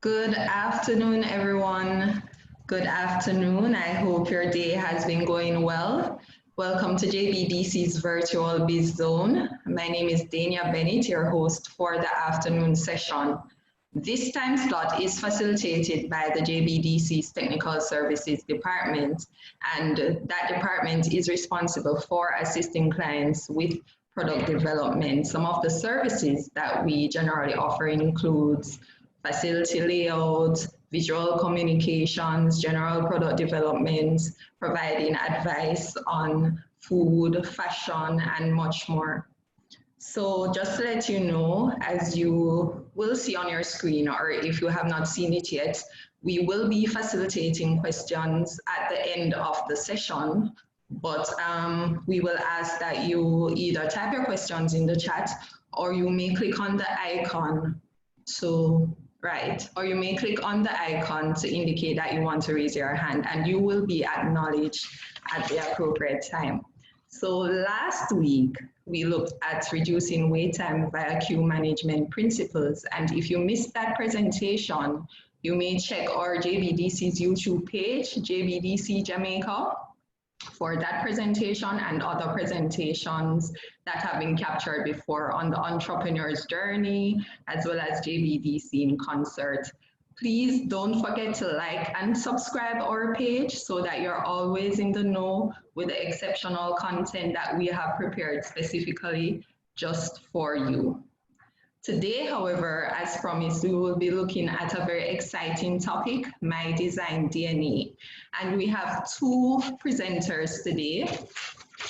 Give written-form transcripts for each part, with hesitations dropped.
Good afternoon, everyone. Good afternoon. I hope your day has been going well. Welcome to JBDC's Virtual Biz Zone. My name is Dania Bennett, your host for the afternoon session. This time slot is facilitated by the JBDC's Technical Services Department, and that department is responsible for assisting clients with product development. Some of the services that we generally offer includes facility layout, visual communications, general product development, providing advice on food, fashion, and much more. So just to let you know, as you will see on your screen, or if you have not seen it yet, we will be facilitating questions at the end of the session, but we will ask that you either type your questions in the chat or you may click on the icon or you may click on the icon to indicate that you want to raise your hand, and you will be acknowledged at the appropriate time. So last week, we looked at reducing wait time via queue management principles. And if you missed that presentation, you may check our JBDC's YouTube page, JBDC Jamaica, for that presentation and other presentations that have been captured before on the entrepreneur's journey, as well as JBDC in concert. Please don't forget to like and subscribe our page so that you're always in the know with the exceptional content that we have prepared specifically just for you. Today, however, as promised, we will be looking at a very exciting topic, My Design DNA. And we have two presenters today,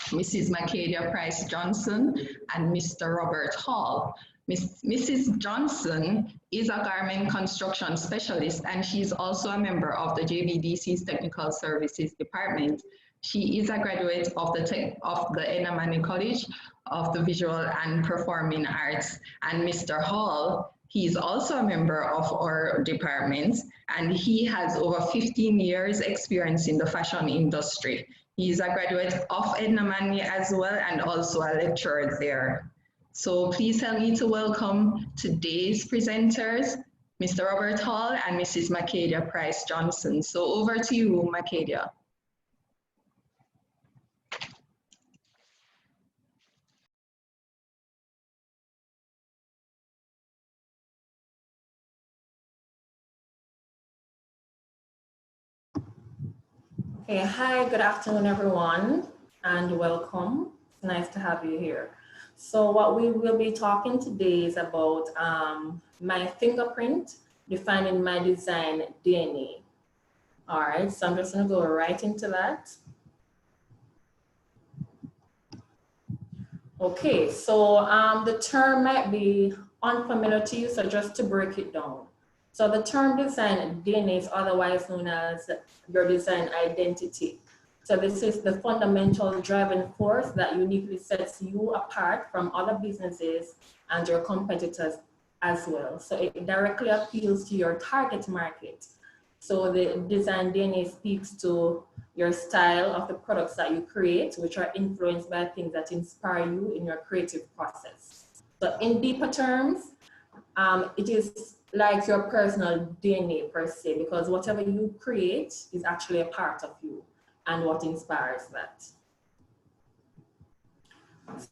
Mrs. Macadia Price Johnson and Mr. Robert Hall. Mrs. Johnson is a garment construction specialist, and she's also a member of the JBDC's Technical Services Department. She is a graduate of the Edna Manley College of the Visual and Performing Arts. And Mr. Hall, he is also a member of our department, and he has over 15 years experience in the fashion industry. He is a graduate of Edna Manley as well, and also a lecturer there. So please help me to welcome today's presenters, Mr. Robert Hall and Mrs. Macadia Price Johnson. So over to you, Macadia. Okay, hi, good afternoon, everyone, and welcome. It's nice to have you here. So what we will be talking today is about my fingerprint, defining my design DNA. All right, so I'm just gonna go right into that. Okay, so the term might be unfamiliar to you, so just to break it down. So the term design DNA is otherwise known as your design identity. So this is the fundamental driving force that uniquely sets you apart from other businesses and your competitors as well. So it directly appeals to your target market. So the design DNA speaks to your style of the products that you create, which are influenced by things that inspire you in your creative process. So in deeper terms, it is like your personal DNA per se, because whatever you create is actually a part of you and what inspires that.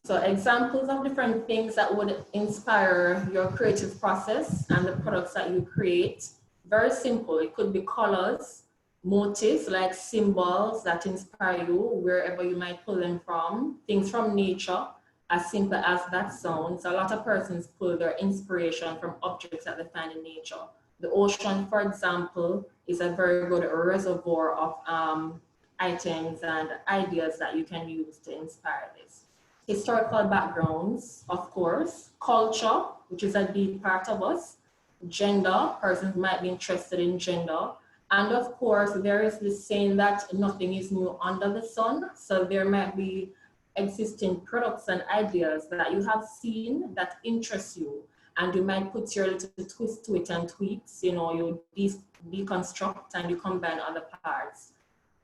So examples of different things that would inspire your creative process and the products that you create, very simple. It could be colors, motifs like symbols that inspire you wherever you might pull them from, things from nature, as simple as that sounds. A lot of persons pull their inspiration from objects that they find in nature. The ocean, for example, is a very good reservoir of items and ideas that you can use to inspire this. Historical backgrounds, of course, culture, which is a deep part of us, gender, persons might be interested in gender, and of course, there is this saying that nothing is new under the sun, so there might be existing products and ideas that you have seen that interest you, and you might put your little twist to it and tweaks, you know, you deconstruct and you combine other parts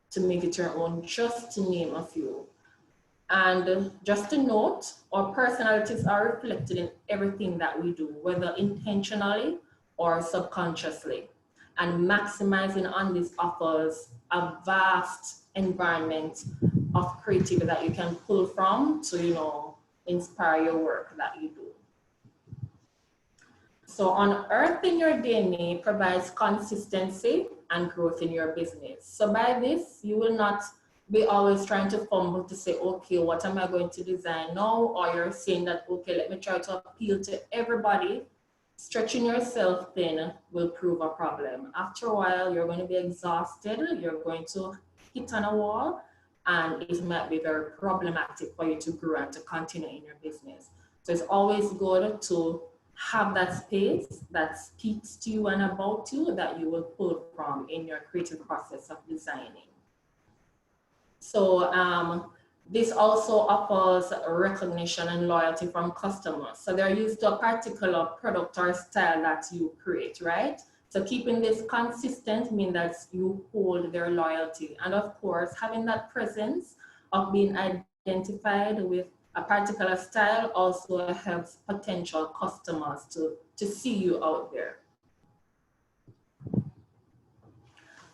to make it your own, just to name a few. And just to note, our personalities are reflected in everything that we do, whether intentionally or subconsciously. And maximizing on this offers a vast environment of creativity that you can pull from to, you know, inspire your work that you do. So unearthing your DNA provides consistency and growth in your business. So by this, you will not be always trying to fumble to say, okay, what am I going to design now? Or you're saying that, okay, let me try to appeal to everybody. Stretching yourself thin will prove a problem. After a while, you're going to be exhausted. You're going to hit on a wall, and it might be very problematic for you to grow and to continue in your business. So it's always good to have that space that speaks to you and about you that you will pull from in your creative process of designing. So this also offers recognition and loyalty from customers. So they're used to a particular product or style that you create, right? So keeping this consistent means that you hold their loyalty. And of course, having that presence of being identified with a particular style also helps potential customers to see you out there.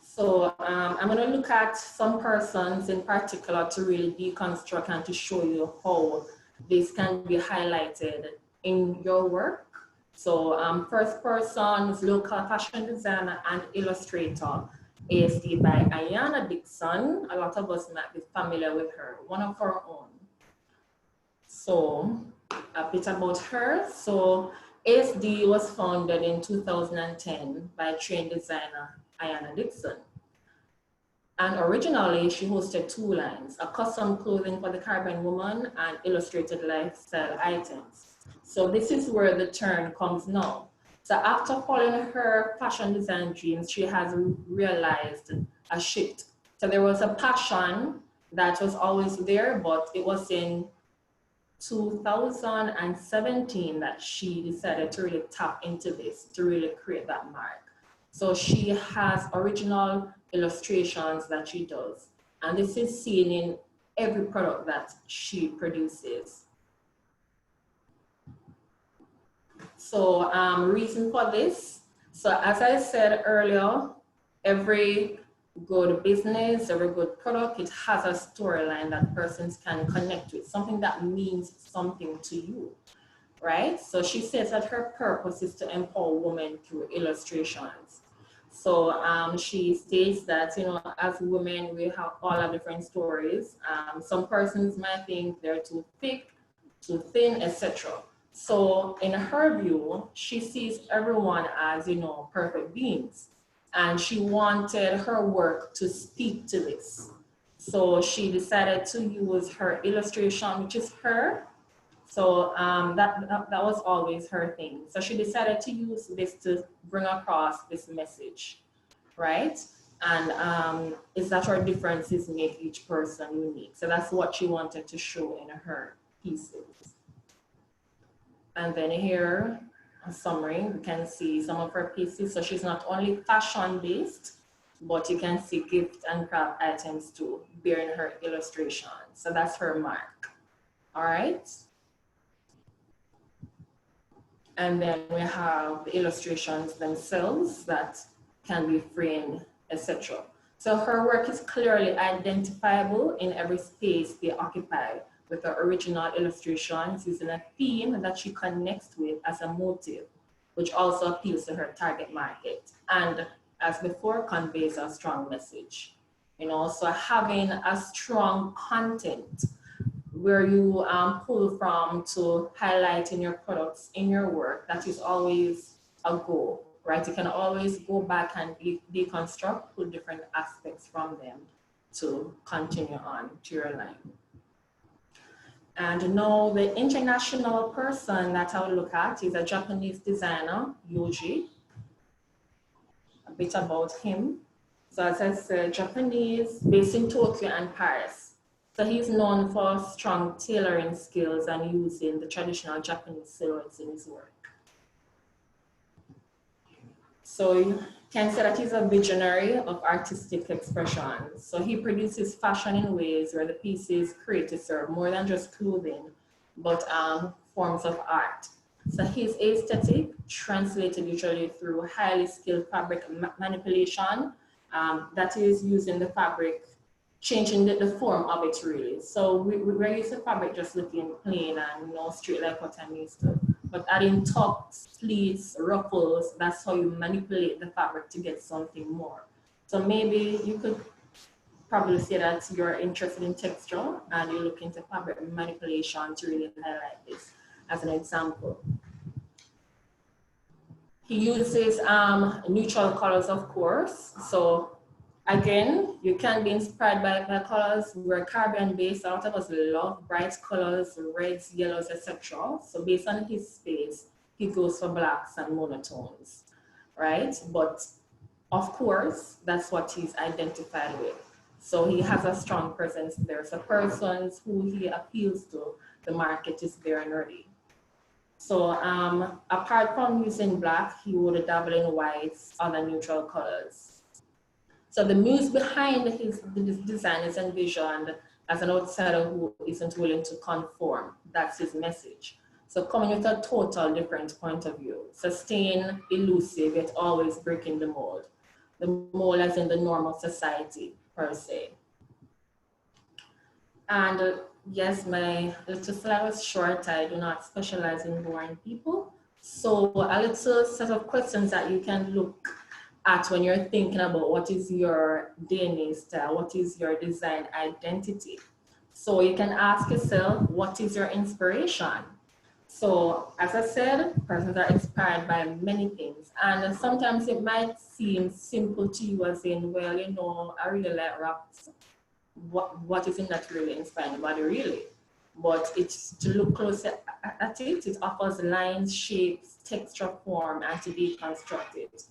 So I'm going to look at some persons in particular to really deconstruct and to show you how this can be highlighted in your work. So first person is local fashion designer and illustrator, ASD by Ayanna Dixon. A lot of us might be familiar with her, one of her own. So a bit about her. So ASD was founded in 2010 by trained designer Ayanna Dixon. And originally, she hosted two lines, a custom clothing for the Caribbean woman and illustrated lifestyle items. So this is where the turn comes now. So after following her fashion design dreams, she has realized a shift. So there was a passion that was always there, but it was in 2017 that she decided to really tap into this, to really create that mark. So she has original illustrations that she does, and this is seen in every product that she produces. So reason for this, so as I said earlier, every good business, every good product, it has a storyline that persons can connect with, something that means something to you, right? So she says that her purpose is to empower women through illustrations. So she states that, you know, as women, we have all our different stories. Some persons might think they're too thick, too thin, etc. So in her view, she sees everyone as, you know, perfect beings. And she wanted her work to speak to this. So she decided to use her illustration, which is her. So that was always her thing. So she decided to use this to bring across this message, right? And is that her differences make each person unique. So that's what she wanted to show in her pieces. And then here, a summary, we can see some of her pieces. So she's not only fashion-based, but you can see gift and craft items too, bearing her illustration. So that's her mark, all right? And then we have the illustrations themselves that can be framed, etc. So her work is clearly identifiable in every space they occupy, with her original illustrations using a theme that she connects with as a motive, which also appeals to her target market. And as before, conveys a strong message. You know, so having a strong content where you pull from to highlight in your products, in your work, that is always a goal, right? You can always go back and deconstruct, pull different aspects from them to continue on to your line. And now the international person that I will look at is a Japanese designer, Yoji. A bit about him. So as I said, Japanese, based in Tokyo and Paris. So he's known for strong tailoring skills and using the traditional Japanese silhouettes in his work. So you can say that he's a visionary of artistic expression. So he produces fashion in ways where the pieces created serve more than just clothing, but forms of art. So his aesthetic translated usually through highly skilled fabric manipulation, that is using the fabric, changing the form of it really. So we're used to fabric just looking plain and straight like what I'm used to. But adding tucks, pleats, ruffles, that's how you manipulate the fabric to get something more. So maybe you could probably say that you're interested in texture and you look into fabric manipulation to really highlight this as an example. He uses neutral colors, of course. So again, you can be inspired by colors. We're Caribbean based, a lot of us love bright colors, reds, yellows, etc. So based on his space, he goes for blacks and monotones, right? But of course, that's what he's identified with. So he has a strong presence there. So persons who he appeals to, the market is there and ready. So apart from using black, he would dabble in whites, other neutral colors. So the muse behind his design is envisioned as an outsider who isn't willing to conform. That's his message. So coming with a total different point of view. So staying elusive, yet always breaking the mold. The mold as in the norm of society, per se. And yes, my little slide was short. I do not specialize in boring people. So a little set of questions that you can look at when you're thinking about what is your DNA style, what is your design identity. So you can ask yourself, what is your inspiration? So as I said, persons are inspired by many things. And sometimes it might seem simple to you as in, well, I really like rocks. What is in that really inspiring body really? But it's to look closer at it, it offers lines, shapes, texture, form, and to deconstruct it.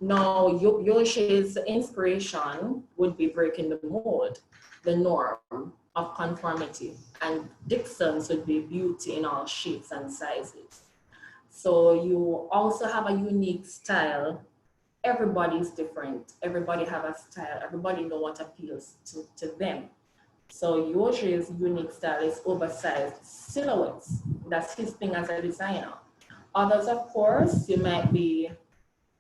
Now, Yoshi's inspiration would be breaking the mold, the norm of conformity, and Dixon's would be beauty in all shapes and sizes. So you also have a unique style. Everybody is different. Everybody have a style. Everybody know what appeals to them. So Yoshi's unique style is oversized silhouettes. That's his thing as a designer. Others, of course, you might be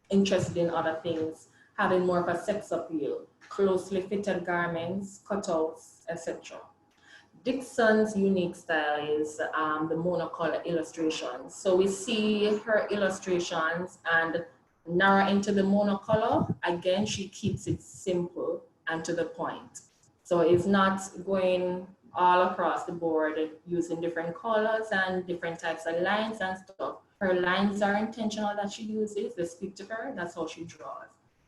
interested in other things, having more of a sex appeal, closely fitted garments, cutouts, etc. Dixon's unique style is the monocolor illustrations. So we see her illustrations and narrow into the monocolor. Again, she keeps it simple and to the point. So it's not going all across the board using different colors and different types of lines and stuff. Her lines are intentional that she uses, they speak to her, that's how she draws.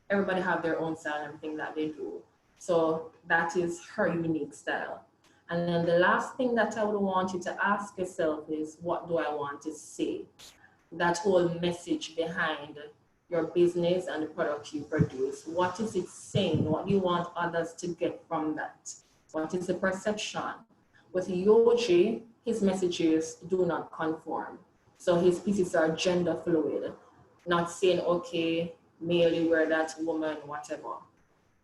Everybody have their own style and everything that they do. So that is her unique style. And then the last thing that I would want you to ask yourself is, what do I want to say? That whole message behind your business and the product you produce. What is it saying? What do you want others to get from that? What is the perception? With Yoji, his message is do not conform. So his pieces are gender fluid, not saying, okay, male, you wear that, woman, whatever.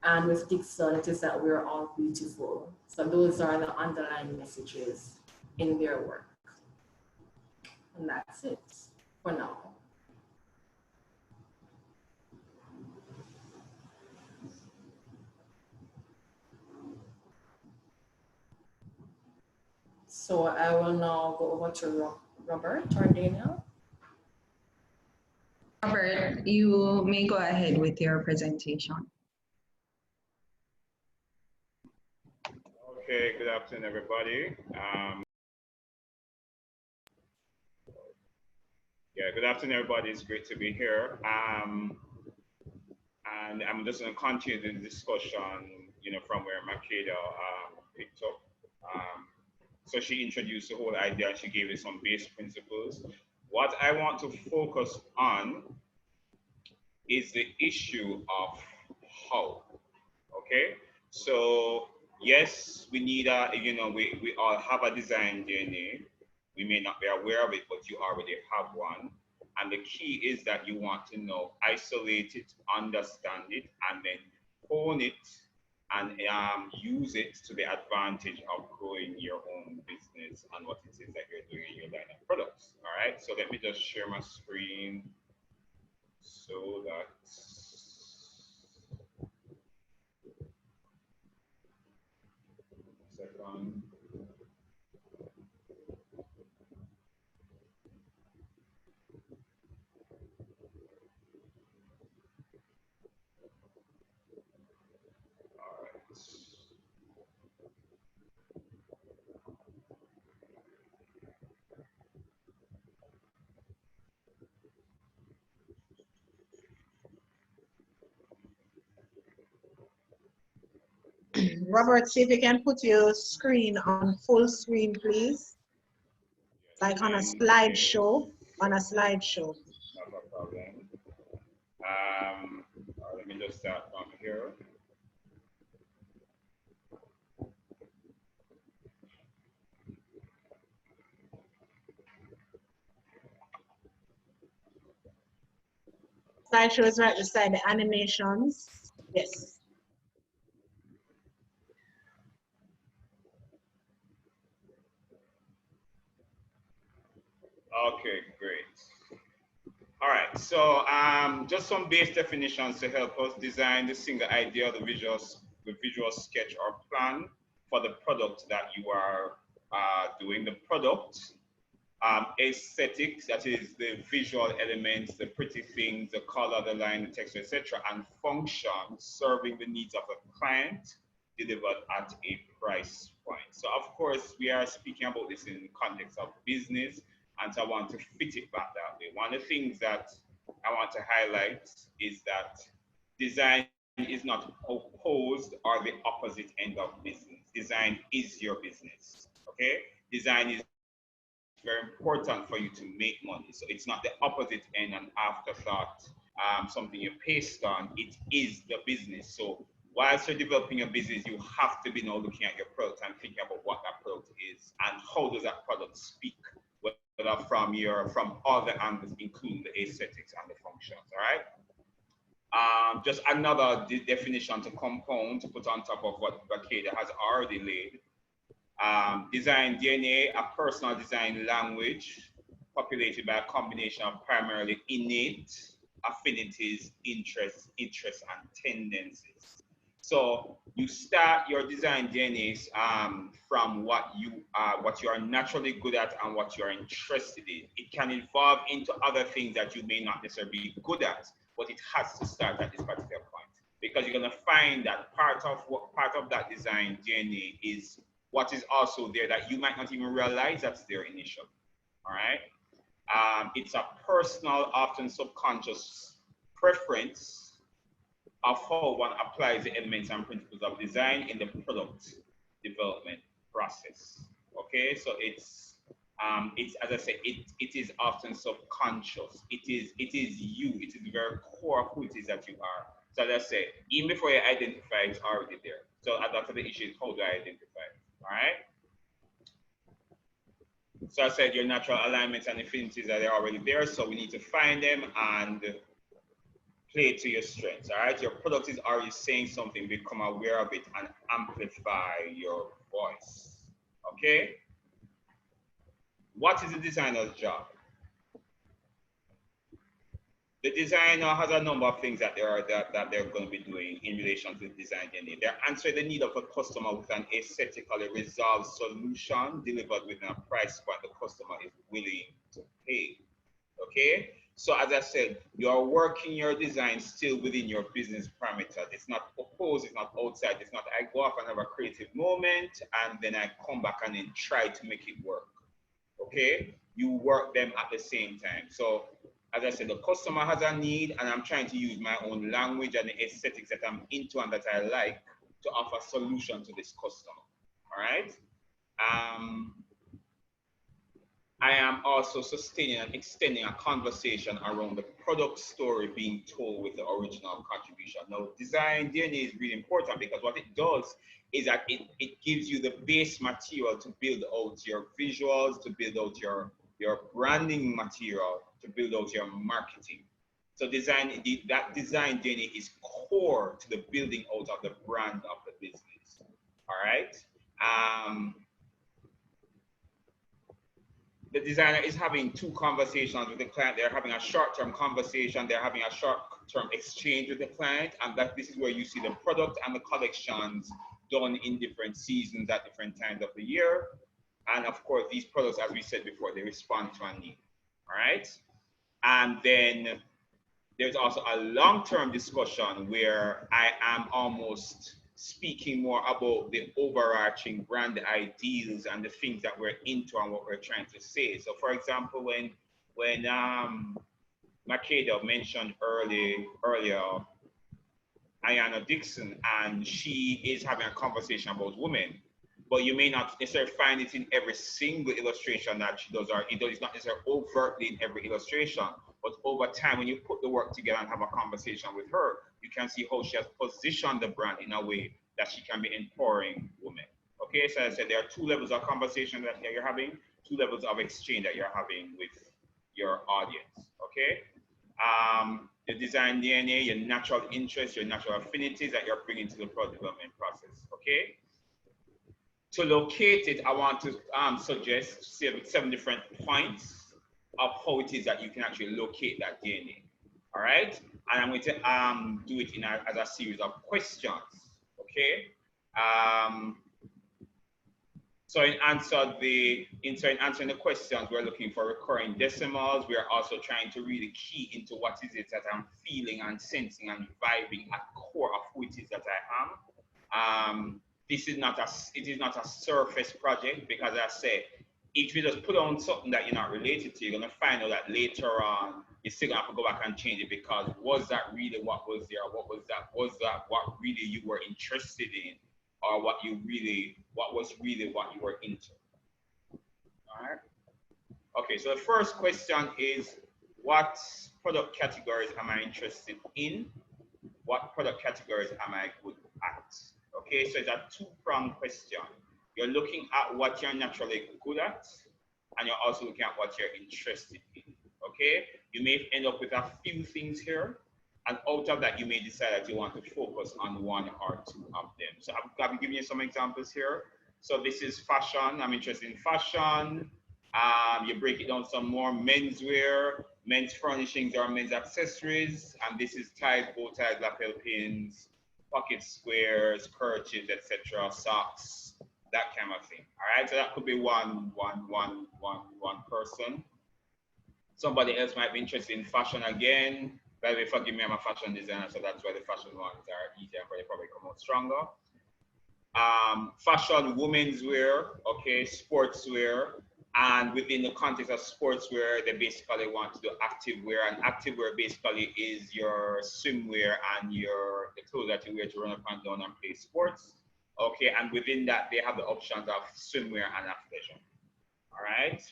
And with Dixon, it is that we're all beautiful. So those are the underlying messages in their work. And that's it for now. So I will now go over to Robert or Daniel. Robert, you may go ahead with your presentation. Okay, good afternoon, everybody. Good afternoon, everybody. It's great to be here. And I'm just going to continue the discussion, from where Makeda picked up. So she introduced the whole idea and she gave us some base principles. What I want to focus on is the issue of how. Okay, so yes, we need we all have a design DNA. We may not be aware of it, but you already have one. And the key is that you want to know, isolate it, understand it, and then hone it and use it to the advantage of growing your own business and what it is that you're doing in your line of products. All right, so let me just share my screen so that second. Robert, see if you can put your screen on full screen, please. Like on a slideshow. On a slideshow. Not a problem. Let me just start from here. Slideshow is right beside the animations. Yes. Okay, great. All right, so just some base definitions to help us design the single idea, the visual sketch or plan for the product that you are doing. The product, aesthetics, that is the visual elements, the pretty things, the color, the line, the text, etc., and function, serving the needs of a client, delivered at a price point. So of course, we are speaking about this in the context of business, and so I want to fit it back that way. One of the things that I want to highlight is that design is not opposed or the opposite end of business. Design is your business, okay? Design is very important for you to make money. So it's not the opposite end, an afterthought, something you paste on. It is the business. So whilst you're developing a business, you have to be now looking at your product and thinking about what that product is and how does that product speak, whether from all the angles, including the aesthetics and the functions. All right. Just another definition to compound to put on top of what Bakeda has already laid. Design DNA, a personal design language populated by a combination of primarily innate affinities, interests, and tendencies. So you start your design DNAs from what you are naturally good at and what you are interested in. It can evolve into other things that you may not necessarily be good at, but it has to start at this particular point, because you're going to find that part of that design DNA is what is also there that you might not even realize that's there initially. All right. It's a personal, often subconscious preference of how one applies the elements and principles of design in the product development process. Okay, so it's as I say, it is often subconscious. It is you. It is the very core of who it is that you are. So as I say, even before you identify, it's already there. So that's the issue is how do I identify it? All right. So I said your natural alignments and affinities are already there. So we need to find them and play to your strengths. All right. Your product is already saying something. Become aware of it and amplify your voice. Okay. What is the designer's job? The designer has a number of things that they're going to be doing in relation to design DNA. They're answering the need of a customer with an aesthetically resolved solution delivered within a price point the customer is willing to pay. Okay? So as I said, you're working your design still within your business parameters. It's not opposed, it's not outside. It's not I go off and have a creative moment and then I come back and then try to make it work. Okay? You work them at the same time. So as I said, the customer has a need and I'm trying to use my own language and the aesthetics that I'm into and that I like to offer a solution to this customer. All right? I am also sustaining and extending a conversation around the product story being told with the original contribution. Now, design DNA is really important because what it does is that it gives you the base material to build out your visuals, to build out your branding material, to build out your marketing. So that design DNA is core to the building out of the brand of the business. All right. The designer is having two conversations with the client. They're having a short-term conversation. They're having a short-term exchange with the client, and this is where you see the product and the collections done in different seasons at different times of the year. And of course, these products, as we said before, they respond to a need. All right. And then there's also a long-term discussion where I am almost speaking more about the overarching brand ideals and the things that we're into and what we're trying to say. So for example, when Makeda mentioned earlier Ayanna Dixon, and she is having a conversation about women, but you may not necessarily find it in every single illustration that she does, or it's not necessarily overtly in every illustration, but over time, when you put the work together and have a conversation with her, you can see how she has positioned the brand in a way that she can be empowering women. Okay, so as I said, there are two levels of conversation that you're having, two levels of exchange that you're having with your audience. Okay, the design DNA, your natural interests, your natural affinities that you're bringing to the product development process. Okay. To locate it, I want to suggest 7 different points of how it is that you can actually locate that DNA. All right, and I'm going to do it as a series of questions. Okay. So in answering the questions, we're looking for recurring decimals. We are also trying to really key into what is it that I'm feeling and sensing and vibing at core of who it is that I am. It is not a surface project, because I say, if you just put on something that you're not related to, you're going to find out that later on, you're still going to have to go back and change it, because was that really what was there? Was that what really you were interested in? Or what was really what you were into? All right. Okay, so the first question is, what product categories am I interested in? What product categories am I good at? Okay, so it's a two-pronged question. You're looking at what you're naturally good at, and you're also looking at what you're interested in. Okay, you may end up with a few things here, and out of that, you may decide that you want to focus on 1 or 2 of them. So I've been giving you some examples here. So this is fashion. I'm interested in fashion. You break it down some more: menswear, men's furnishings or men's accessories, and this is ties, bow ties, lapel pins, pocket squares, kerchiefs, etc., socks, that kind of thing. All right, so that could be one person. Somebody else might be interested in fashion again. By the way, forgive me, I'm a fashion designer, so that's why the fashion ones are easier and probably come out stronger. Fashion, women's wear, okay, sportswear, and within the context of sportswear, they basically want to do active wear, and active wear basically is your swimwear and the clothes that you wear to run up and down and play sports, okay, and within that, they have the options of swimwear and athleisure. All right.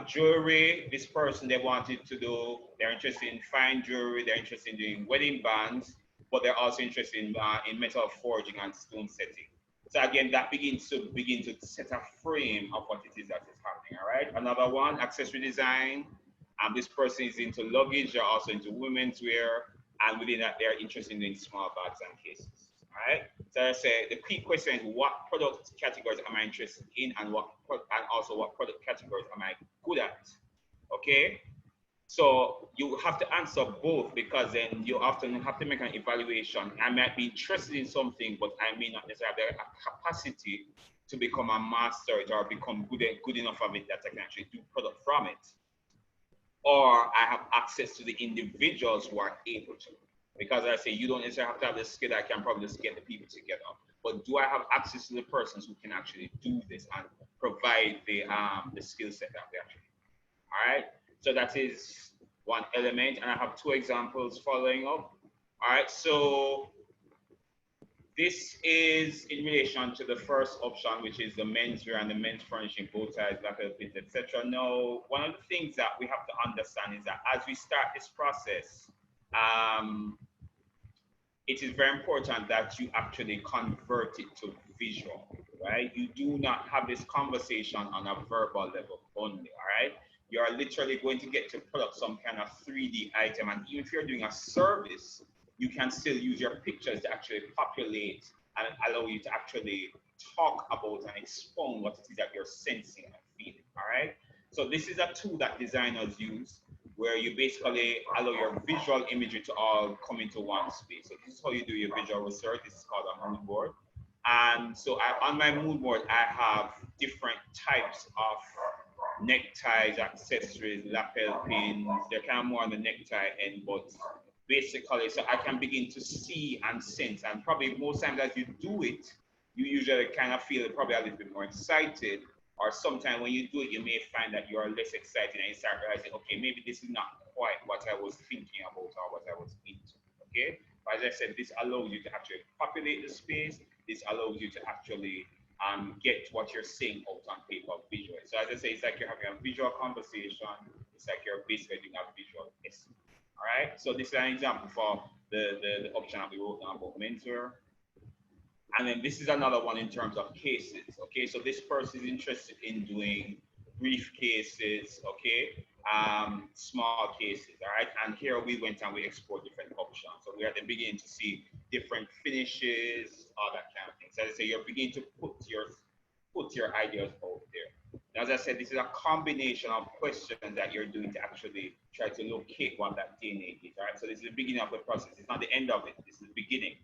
Jewelry, this person, they're interested in fine jewelry, they're interested in doing wedding bands, but they're also interested in metal forging and stone setting. So again, that begins to set a frame of what it is that is happening. All right. Another one, accessory design. This person is into luggage, they're also into women's wear, and within that, they're interested in doing small bags and cases. All right. So I say the key question is, what product categories am I interested in, and also what product categories am I good at? Okay. So you have to answer both, because then you often have to make an evaluation. I might be interested in something, but I may not necessarily have a capacity to become a master or become good enough of it that I can actually do product from it. Or I have access to the individuals who are able to. Because I say, you don't necessarily have to have the skill. I can probably just get the people together. But do I have access to the persons who can actually do this and provide the skill set that they actually need? All right. So that is one element, and I have 2 examples following up. All right. So this is in relation to the first option, which is the menswear and the men's furnishing, bow ties, lapel pins, etc. Now, one of the things that we have to understand is that as we start this process, it is very important that you actually convert it to visual, right? You do not have this conversation on a verbal level only, all right? You are literally going to get to put up some kind of 3D item, and even if you're doing a service, you can still use your pictures to actually populate and allow you to actually talk about and expound what it is that you're sensing and feeling, all right? So this is a tool that designers use where you basically allow your visual imagery to all come into one space. So this is how you do your visual research. This is called a mood board. And so on my mood board, I have different types of neckties, accessories, lapel pins. They're kind of more on the necktie end, but basically, so I can begin to see and sense. And probably most times as you do it, you usually kind of feel probably a little bit more excited. Or sometimes when you do it, you may find that you are less excited and you start realizing, okay, maybe this is not quite what I was thinking about or what I was into, okay? But as I said, this allows you to actually populate the space. This allows you to actually get what you're saying out on paper visually. So as I say, it's like you're having a visual conversation. It's like you're basically doing a visual essay. All right, so this is an example for the option that we wrote down about mentor. And then this is another one in terms of cases. Okay, so this person is interested in doing brief cases, okay, small cases, all right? And here we went and we explored different options. So we are then beginning to see different finishes, all that kind of thing. So as I say, you're beginning to put your ideas out there. As I said, this is a combination of questions that you're doing to actually try to locate what that DNA is, all right? So this is the beginning of the process. It's not the end of it. This is the beginning,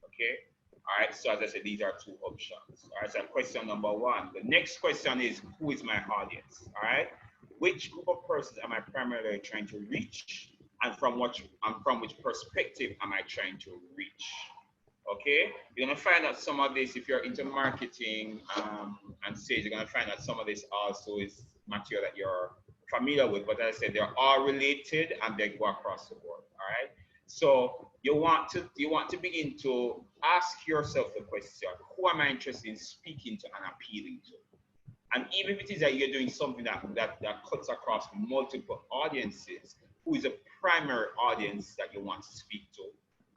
okay? All right, so as I said, these are two options. All right, so question number one. The next question is, who is my audience? All right, which group of persons am I primarily trying to reach? And from which perspective am I trying to reach? Okay, you're gonna find out some of this if you're into marketing and sales. You're gonna find out some of this also is material that you're familiar with. But as I said, they're all related and they go across the board. All right. So you want to begin to ask yourself the question: who am I interested in speaking to and appealing to? And even if it is that you're doing something that cuts across multiple audiences, who is a primary audience that you want to speak to,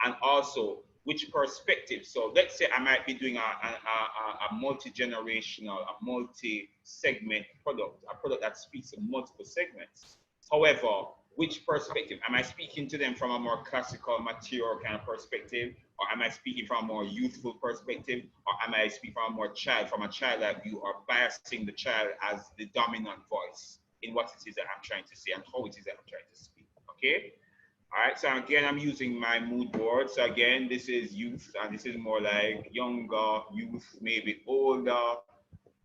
and also which perspective. So let's say I might be doing a multi-generational, a multi-segment product, a product that speaks to multiple segments. However, which perspective? Am I speaking to them from a more classical, mature kind of perspective? Or am I speaking from a more youthful perspective? Or am I speaking from a childlike view, or biasing the child as the dominant voice in what it is that I'm trying to say and how it is that I'm trying to speak, okay? All right, so again, I'm using my mood board. So again, this is youth, and this is more like younger youth, maybe older,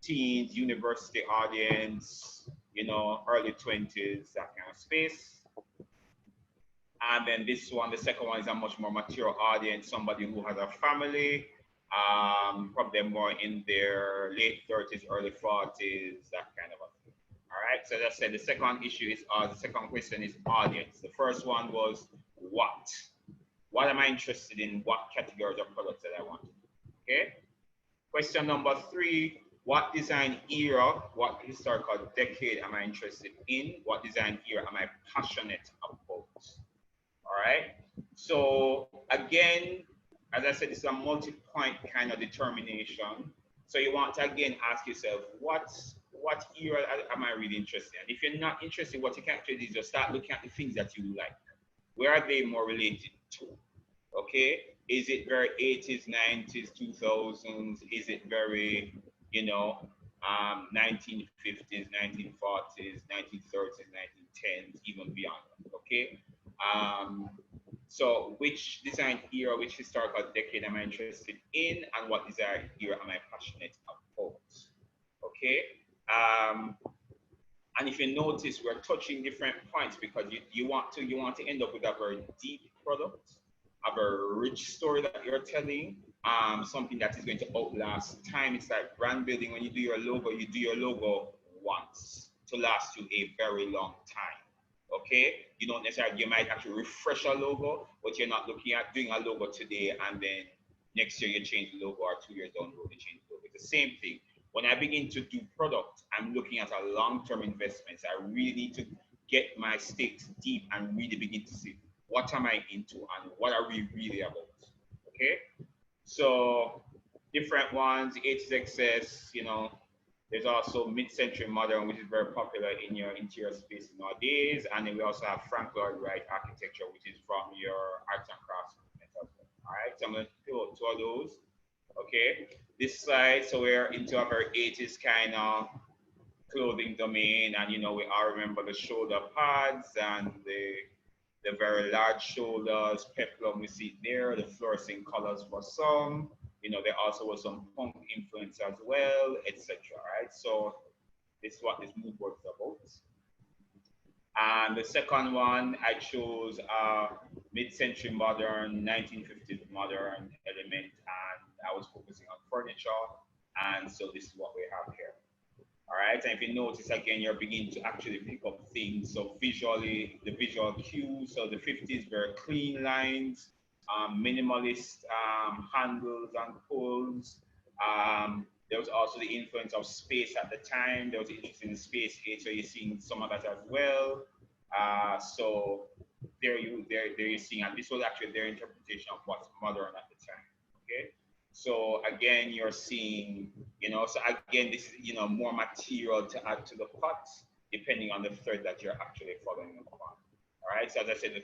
teens, university audience, you know, early 20s, that kind of space. And then this one, the second one, is a much more mature audience, somebody who has a family, probably more in their late 30s, early 40s, that kind of a thing. All right, so as I said, the second issue is, the second question is audience. The first one was what? What am I interested in? What categories of products that I want? Okay. Question number 3, what design era, what historical decade am I interested in? What design era am I passionate about? All right. So again, as I said, it's a multi-point kind of determination. So you want to again ask yourself, what era am I really interested in? If you're not interested, what you can actually do is just start looking at the things that you like. Where are they more related to? Okay. Is it very 80s, 90s, 2000s? Is it very, you know, 1950s, 1940s, 1930s, 1910s, even beyond? Okay. So which design era, which historical decade am I interested in, and what design era am I passionate about? Okay. And if you notice, we're touching different points because you want to end up with a very deep product, a very rich story that you're telling, something that is going to outlast time. It's like brand building. When you do your logo once to last you a very long time. Okay, you don't necessarily, you might actually refresh a logo, but you're not looking at doing a logo today and then next year you change the logo, or 2 years down the road you change the logo. It's the same thing. When I begin to do product, I'm looking at a long-term investment. I really need to get my stakes deep and really begin to see what am I into and what are we really about. Okay, so different ones, 80s excess, you know. There's also mid-century modern, which is very popular in your interior space nowadays. And then we also have Frank Lloyd Wright architecture, which is from your arts and crafts movement. I'm going to show two of those. Okay, this slide, so we're into a very 80s kind of clothing domain, and we all remember the shoulder pads and the very large shoulders, peplum we see there, the fluorescent colors for some. There also was some punk influence as well, etc. Right? So this is what this mood board is about. And the second one, I chose mid-century modern, 1950s modern element, and I was focusing on furniture. And so this is what we have here. All right, and if you notice again, you're beginning to actually pick up things. So visually, the visual cues. So the 50s, very clean lines, minimalist handles and pulls. There was also the influence of space at the time. There was interest in space age, so you're seeing some of that as well. So there you're seeing, and this was actually their interpretation of what's modern at the time. Okay. So again, you're seeing, so again, this is, more material to add to the pot, depending on the thread that you're actually following up on. All right. So as I said,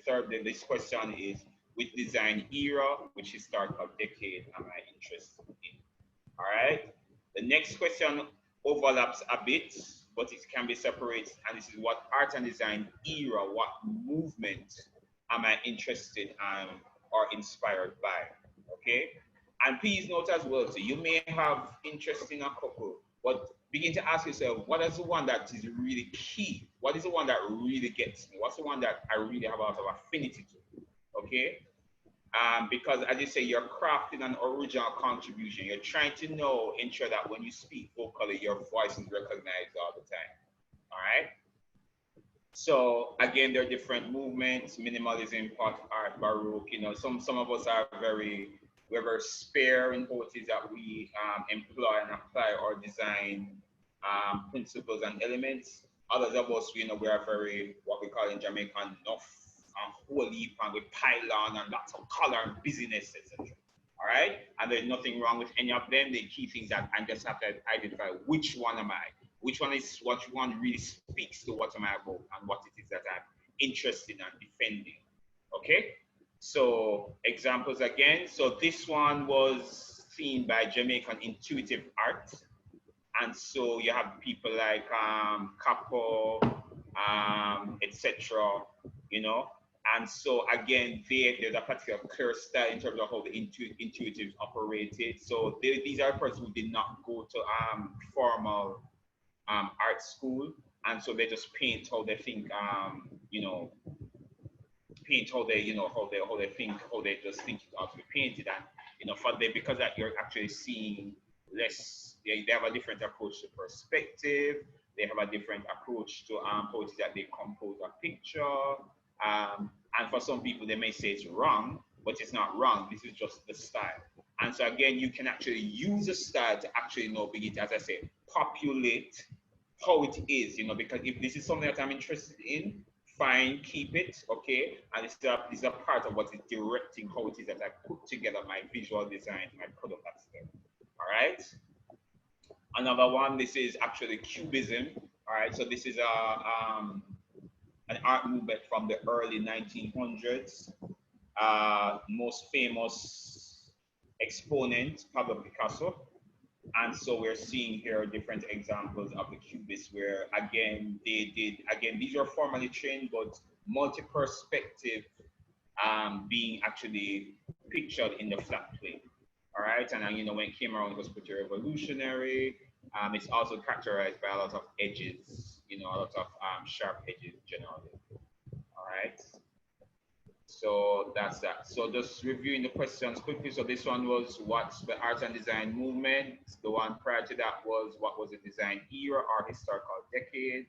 this question is, which design era, which historical decade am I interested in? All right. The next question overlaps a bit, but it can be separated. And this is, what art and design era, what movement am I interested in or inspired by? Okay. And please note as well, so you may have interest in a couple, but begin to ask yourself, what is the one that is really key? What is the one that really gets me? What's the one that I really have a lot of affinity to? Okay? Because as you say, you're crafting an original contribution. You're trying to ensure that when you speak vocally, your voice is recognized all the time. All right? So again, there are different movements: minimalism, pop art, baroque. Some of us are we're very spare in what it is that we employ and apply or design principles and elements. Others of us, we are very, what we call in Jamaica, enough and holy, and we pile on and lots of color and busyness, etc. All right, and there's nothing wrong with any of them. The key things that I just have to identify: which one am I? Which one really speaks to what am I about and what it is that I'm interested in and defending. Okay. So examples again. So this one was seen by Jamaican intuitive art. And so you have people like Capo, etc. And so again, there's a particular clear style in terms of how the intuitives operated. So these are persons who did not go to formal art school, and so they just paint how they think, paint how they, how they think, how they just think it ought to be painted. And for them, because that you're actually seeing less, they have a different approach to perspective. They have a different approach to how it is that they compose a picture. And for some people, they may say it's wrong, but it's not wrong. This is just the style. And so again, you can actually use a style to actually begin to, as I say, populate how it is, because if this is something that I'm interested in, fine, keep it, okay? And this is a part of what is directing how it is that I put together my visual design, my product aspect. All right? Another one, this is actually Cubism. All right, so this is an art movement from the early 1900s. Most famous exponent, Pablo Picasso. And so we're seeing here different examples of the Cubists where, again, these are formally trained, but multi-perspective being actually pictured in the flat plane. All right, and then, when it came around, it was pretty revolutionary. It's also characterized by a lot of edges, a lot of sharp edges generally. All right. So that's that. So just reviewing the questions quickly. So this one was, what's the art and design movement? The one prior to that was, what was the design era or historical decade?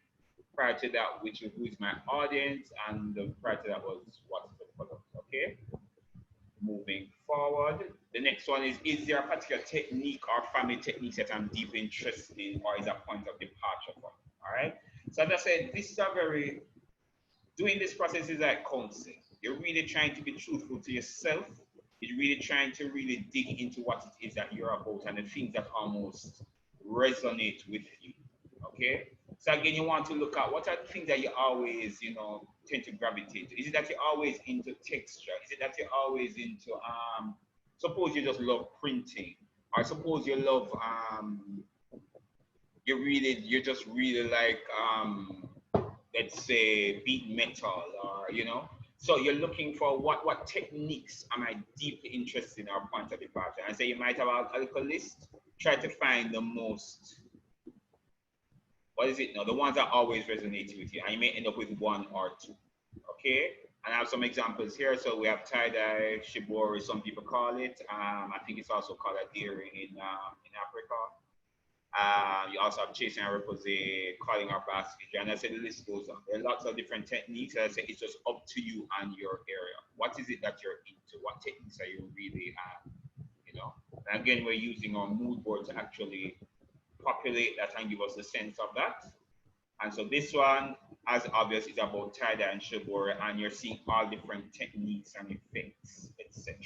Prior to that, who is my audience? And prior to that was, what's the product? Okay. Moving forward. The next one is there a particular technique or family techniques that I'm deeply interested in, or is a point of departure from? All right. So as I said, this is doing this process is like counseling. You're really trying to be truthful to yourself. You're really trying to really dig into what it is that you're about and the things that almost resonate with you. Okay? So again, you want to look at what are the things that you always, tend to gravitate to. Is it that you're always into texture? Is it that you're always into Suppose you just love printing, or suppose you love you just really like let's say beat metal, or so you're looking for what techniques am I deeply interested in or point of departure. And so you might have a little list, try to find the most, what is it now, the ones that always resonate with you, and you may end up with one or two. Okay, and I have some examples here. So we have tie-dye, shibori, some people call it. I think it's also called adhering in Africa. You also have chasing and repose, calling our basketry, and I said the list goes on. There are lots of different techniques. As I said, it's just up to you and your area. What is it that you're into? What techniques are you really And again, we're using our mood board to actually populate that and give us a sense of that. And so this one, as obvious, is about tie-dye and shibori, and you're seeing all different techniques and effects, etc.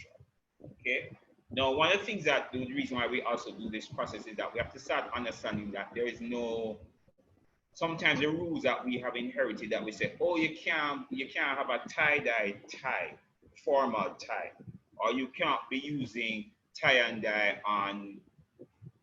Okay. Now, one of the things that the reason why we also do this process is that we have to start understanding that there is sometimes the rules that we have inherited that we say, oh, you can't have a tie-dye tie, formal tie, or you can't be using tie and dye on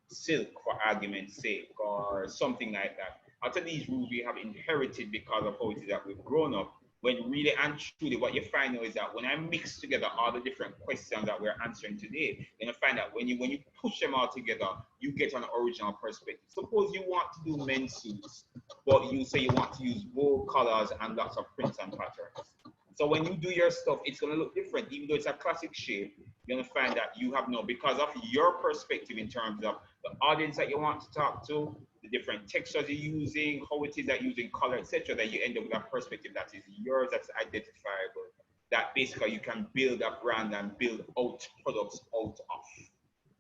silk for argument's sake, or something like that. Out of these rules we have inherited because of how it is that we've grown up, when really and truly what you find now is that when I mix together all the different questions that we're answering today, you're going to find that when you push them all together, you get an original perspective. Suppose you want to do men's suits, but you say you want to use bold colors and lots of prints and patterns. So when you do your stuff, it's going to look different. Even though it's a classic shape, you're going to find that you have because of your perspective in terms of the audience that you want to talk to, the different textures you're using, how it is that you're using color, etc., that you end up with a perspective that is yours, that's identifiable, that basically you can build a brand and build out products out of.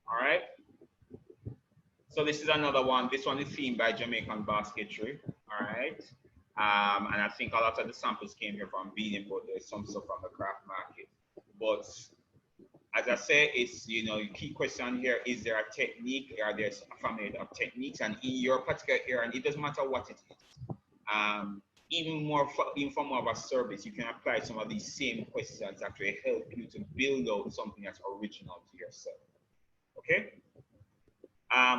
All right? So this is another one. This one is themed by Jamaican basketry. All right? And I think a lot of the samples came here from Benin, but there's some stuff from the craft market. But as I say, it's, the key question here, is there a technique? Are there a family of techniques? And in your particular area, and it doesn't matter what it is, even for more of a service, you can apply some of these same questions that will help you to build out something that's original to yourself. Okay?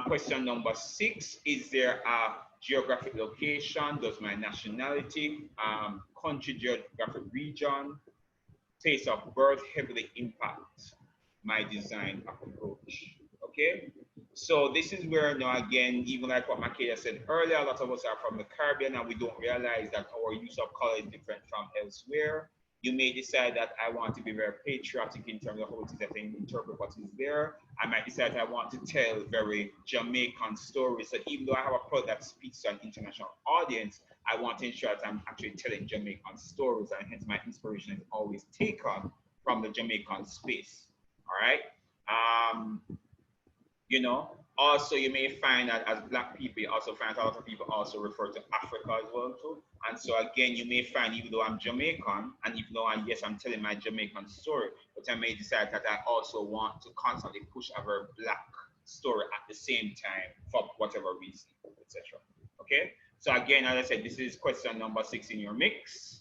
Question number 6, is there a geographic location? Does my nationality, country, geographic region, place of birth heavily impact my design approach? Okay, so this is where now again, even like what Makeda said earlier, a lot of us are from the Caribbean and we don't realize that our use of color is different from elsewhere. You may decide that I want to be very patriotic in terms of how it is that I interpret what is there. I might decide I want to tell very Jamaican stories. So even though I have a product that speaks to an international audience, I want to ensure that I'm actually telling Jamaican stories, and hence my inspiration is always taken from the Jamaican space. All right. Also you may find that as Black people, you also find a lot of people also refer to Africa as well too. And so again, you may find, even though I'm Jamaican, and even though I'm telling my Jamaican story, but I may decide that I also want to constantly push a very Black story at the same time for whatever reason, etc. Okay. So again, as I said, this is question number 6 in your mix.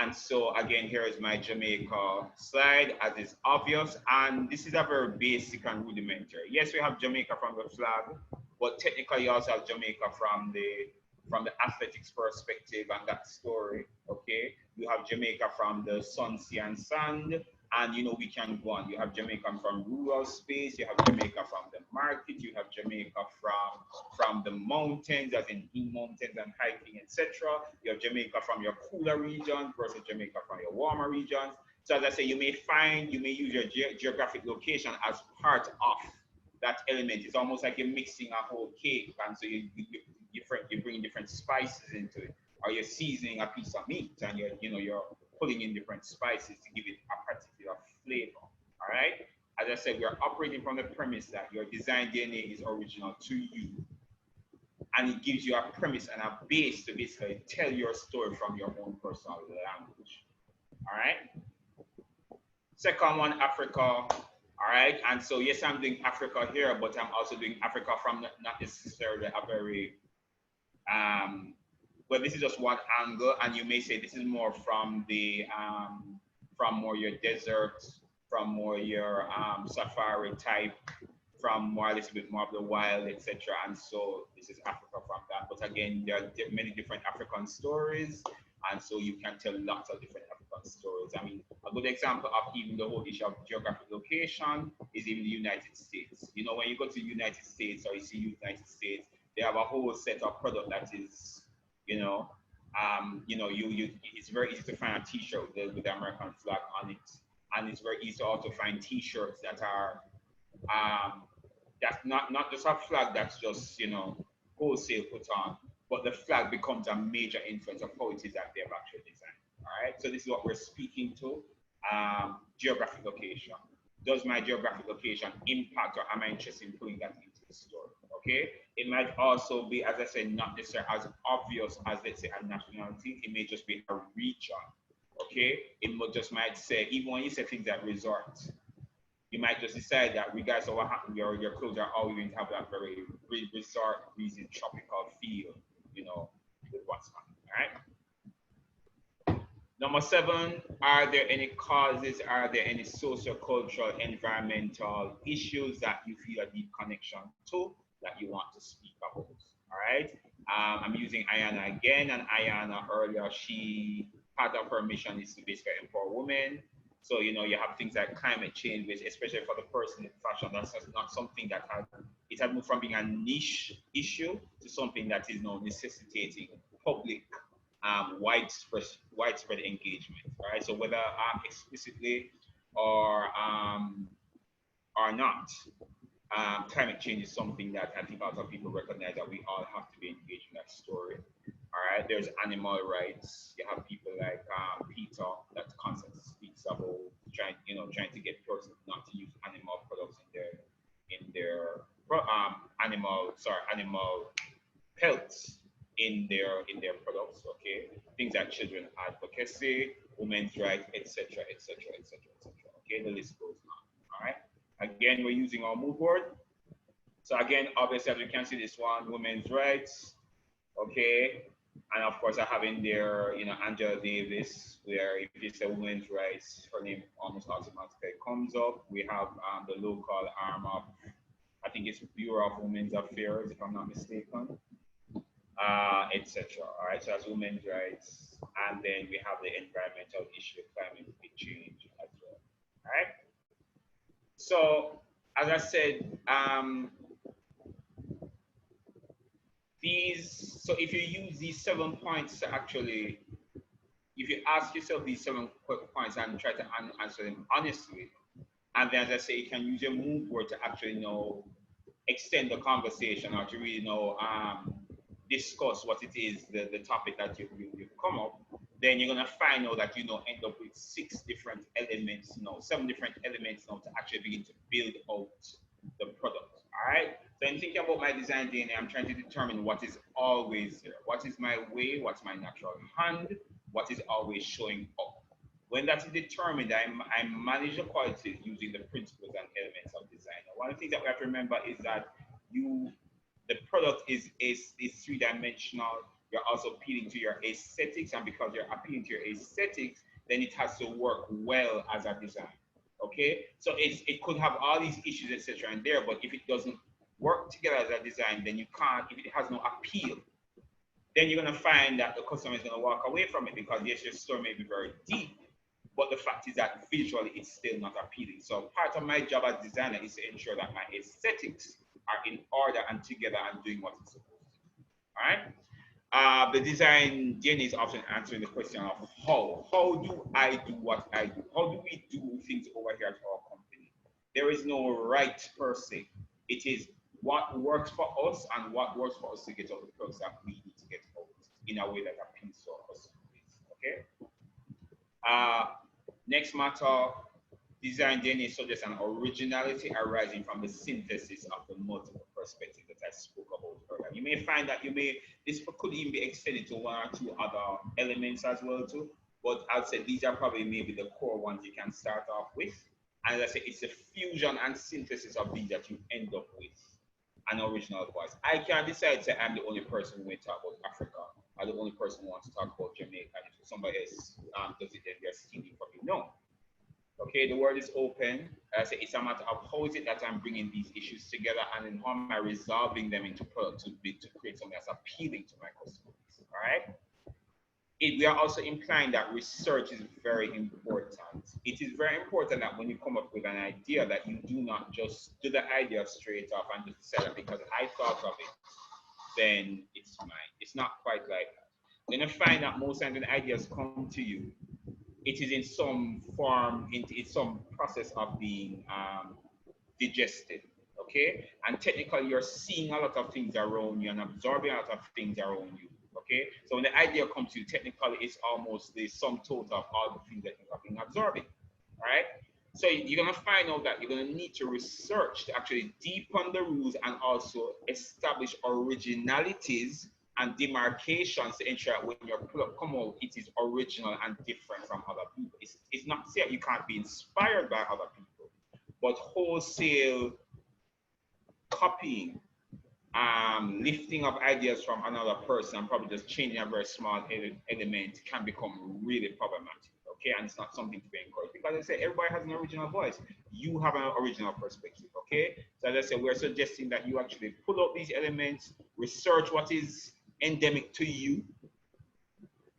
And so again, here is my Jamaica slide, as is obvious. And this is a very basic and rudimentary. Yes, we have Jamaica from the flag, but technically you also have Jamaica from the athletics perspective and that story. Okay, you have Jamaica from the sun, sea, and sand. And we can go on. You have Jamaica from rural space, you have Jamaica from the market, you have Jamaica from the mountains, as in mountains and hiking, etc. You have Jamaica from your cooler regions versus Jamaica from your warmer regions. So as I say, you may use your geographic location as part of that element. It's almost like you're mixing a whole cake, and so you bring different spices into it, or you're seasoning a piece of meat, and you're putting in different spices to give it a particular flavor. All right. As I said, we are operating from the premise that your design DNA is original to you, and it gives you a premise and a base to basically tell your story from your own personal language. All right. Second one, Africa. All right. And so yes, I'm doing Africa here, but I'm also doing Africa from not necessarily a very well, this is just one angle, and you may say this is more from the from more your deserts, from more your safari type, from more a little bit more of the wild, etc. And so this is Africa from that. But again, there are many different African stories, and so you can tell lots of different African stories. I mean, a good example of even the whole issue of geographic location is in the United States. You know, when you go to the United States or you see United States, they have a whole set of product that is, it's very easy to find a T-shirt with the American flag on it, and it's very easy to also find T-shirts that are that's not just a flag that's just wholesale put on, but the flag becomes a major influence of how it is that they have actually designed. All right, so this is what we're speaking to. Geographic location. Does my geographic location impact, or am I interested in putting that into the story? Okay, it might also be, as I said, not necessarily as obvious as, let's say, a nationality. It may just be a region. Okay, it just might say, even when you say things like resorts, you might just decide that regardless of what happened, your clothes are always going to have that very resort, breezy, tropical feel, with what's happening. All right. Number 7, are there any causes, are there any socio-cultural, environmental issues that you feel a deep connection to that you want to speak about? All right. I'm using Ayana again, and Ayana earlier, part of her mission is to basically empower women. So, you have things like climate change, which especially for the person in fashion, that's not something that it has moved from being a niche issue to something that is now necessitating public, widespread engagement. All right. So whether explicitly or not, climate change is something that I think a lot of people recognize that we all have to be engaged in that story. All right, there's animal rights. You have people like Peter that constantly speaks about trying to get persons not to use animal products in their animal pelts in their products. Okay, things like children advocacy, women's rights, etc., etc., etc., etc. Okay, the list goes on. All right. Again, we're using our mood board. So again, obviously, as you can see, this one, women's rights. Okay. And of course, I have in there, Angela Davis, where if you say women's rights, her name almost automatically comes up. We have the local arm of, I think it's Bureau of Women's Affairs, if I'm not mistaken, etc. All right, so that's women's rights. And then we have the environmental issue, climate change as well. All right. So, as I said, so if you use these 7 points to actually, if you ask yourself these 7 points and try to answer them honestly, and then as I say, you can use your mood board to actually extend the conversation, or to really discuss what it is, the topic that you've come up, then you're gonna find out that end up with 6 different elements, 7 different elements to actually begin to build out the product. All right. So in thinking about my design DNA, I'm trying to determine what is always there. What is my way? What's my natural hand? What is always showing up? When that is determined, I manage the quality using the principles and elements of design. Now, one of the things that we have to remember is that the product is 3-dimensional. You're also appealing to your aesthetics, and because you're appealing to your aesthetics, then it has to work well as a design. Okay, so it could have all these issues, etc., in there, but if it doesn't work together as a design, then you can't. If it has no appeal, then you're gonna find that the customer is gonna walk away from it, because yes, your store may be very deep, but the fact is that visually it's still not appealing. So part of my job as designer is to ensure that my aesthetics are in order and together and doing what it's supposed to do. All right. The design DNA is often answering the question of how. How do I do what I do? How do we do things over here at our company? There is no right per se. It is what works for us and what works for us to get out the products that we need to get out in a way that appeals to our customers. Okay. Next matter, design DNA suggests an originality arising from the synthesis of the multiple perspectives that I spoke about earlier. You may find that this could even be extended to 1 or 2 other elements as well too, but I'd say these are probably maybe the core ones you can start off with. And as I say, it's the fusion and synthesis of these that you end up with an original voice. I can't decide to say I'm the only person who will talk about Africa, or the only person who wants to talk about Jamaica. If somebody else does it, then they're stealing from you. No. Okay, the world is open. I say it's a matter of how is it that I'm bringing these issues together, and then how am I resolving them into product to create something that's appealing to my customers. All right. We are also implying that research is very important. It is very important that when you come up with an idea, that you do not just do the idea straight off and just say that because I thought of it, then it's mine. It's not quite like that. You're gonna find that most times when ideas come to you, it is in some form, in some process of being digested. Okay, and technically you're seeing a lot of things around you and absorbing a lot of things around you. Okay, so when the idea comes to you, technically it's almost the sum total of all the things that you have been absorbing. All right, so you're gonna find out that you're gonna need to research to actually deepen the rules and also establish originalities and demarcations to ensure that when your product come out, it is original and different from other people. It's not saying you can't be inspired by other people, but wholesale copying, lifting of ideas from another person and probably just changing a very small element can become really problematic. Okay, and it's not something to be encouraged because I say everybody has an original voice. You have an original perspective. Okay, so as I said, we're suggesting that you actually pull out these elements, research what is endemic to you,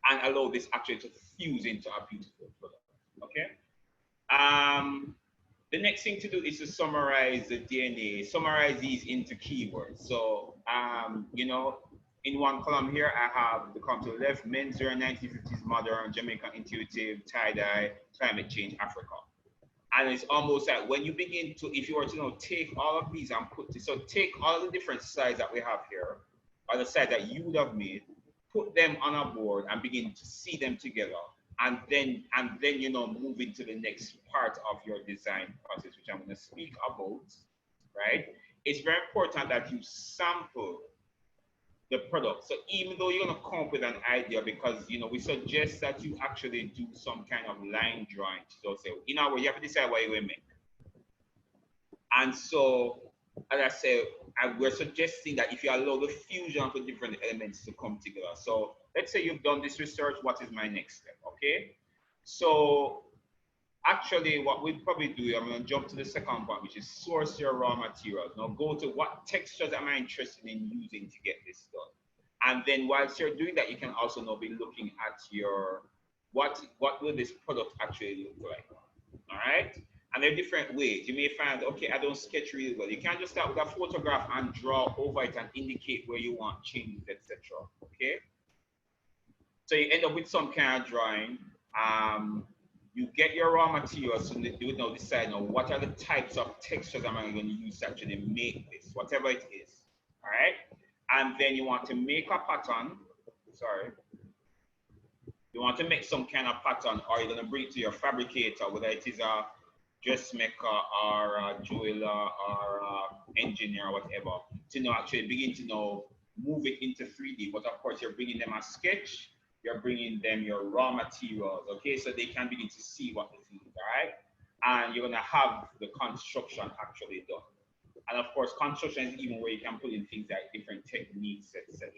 and allow this actually to fuse into a beautiful product. Okay. The next thing to do is to summarize the DNA, summarize these into keywords. So, you know, in one column here, I have the column to the left, menswear, 1950s, modern, Jamaican intuitive, tie-dye, climate change, Africa. And it's almost like when you begin to, if you were to take all of these and put this, so take all the different slides that we have here, or the slides that you would have made, put them on a board and begin to see them together. And then move into the next part of your design process, which I'm going to speak about, right? It's very important that you sample the product. So even though you're going to come up with an idea, because we suggest that you actually do some kind of line drawing. So say, you have to decide what you will make. And so, as I said, we're suggesting that if you allow the fusion of the different elements to come together. So let's say you've done this research, what is my next step? Okay. So actually what we'll probably do, I'm going to jump to the second point, which is source your raw materials. Now go to what textures am I interested in using to get this done. And then whilst you're doing that, you can also now be looking at your, what will this product actually look like? All right. And there are different ways. You may find, okay, I don't sketch really well. You can't just start with a photograph and draw over it and indicate where you want changes, etc. Okay. So you end up with some kind of drawing. You get your raw materials, so you now decide what are the types of textures am I going to use to actually make this, whatever it is. All right. And then you want to make a pattern. Sorry. You want to make some kind of pattern, or you're going to bring it to your fabricator, whether it is a dressmaker or a jeweler or a engineer or whatever, to actually begin to move it into 3D. But of course, you're bringing them a sketch, you're bringing them your raw materials, okay, so they can begin to see what the thing is, all right? And you're going to have the construction actually done. And of course, construction is even where you can put in things like different techniques, etc.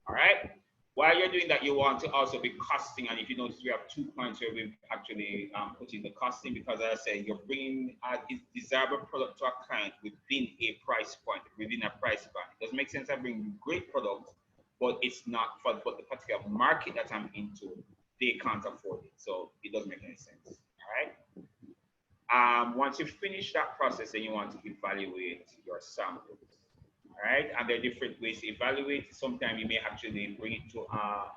All right? While you're doing that, you want to also be costing. And if you notice, we have 2 points where we've actually put in the costing, because as I said, you're bringing a desirable product to a client within a price point, within a price band. It doesn't make sense I bring great product, but it's not for the particular market that I'm into, they can't afford it. So it doesn't make any sense. All right? Once you finish that process, then you want to evaluate your samples. All right, and there are different ways to evaluate. Sometimes you may actually bring it to a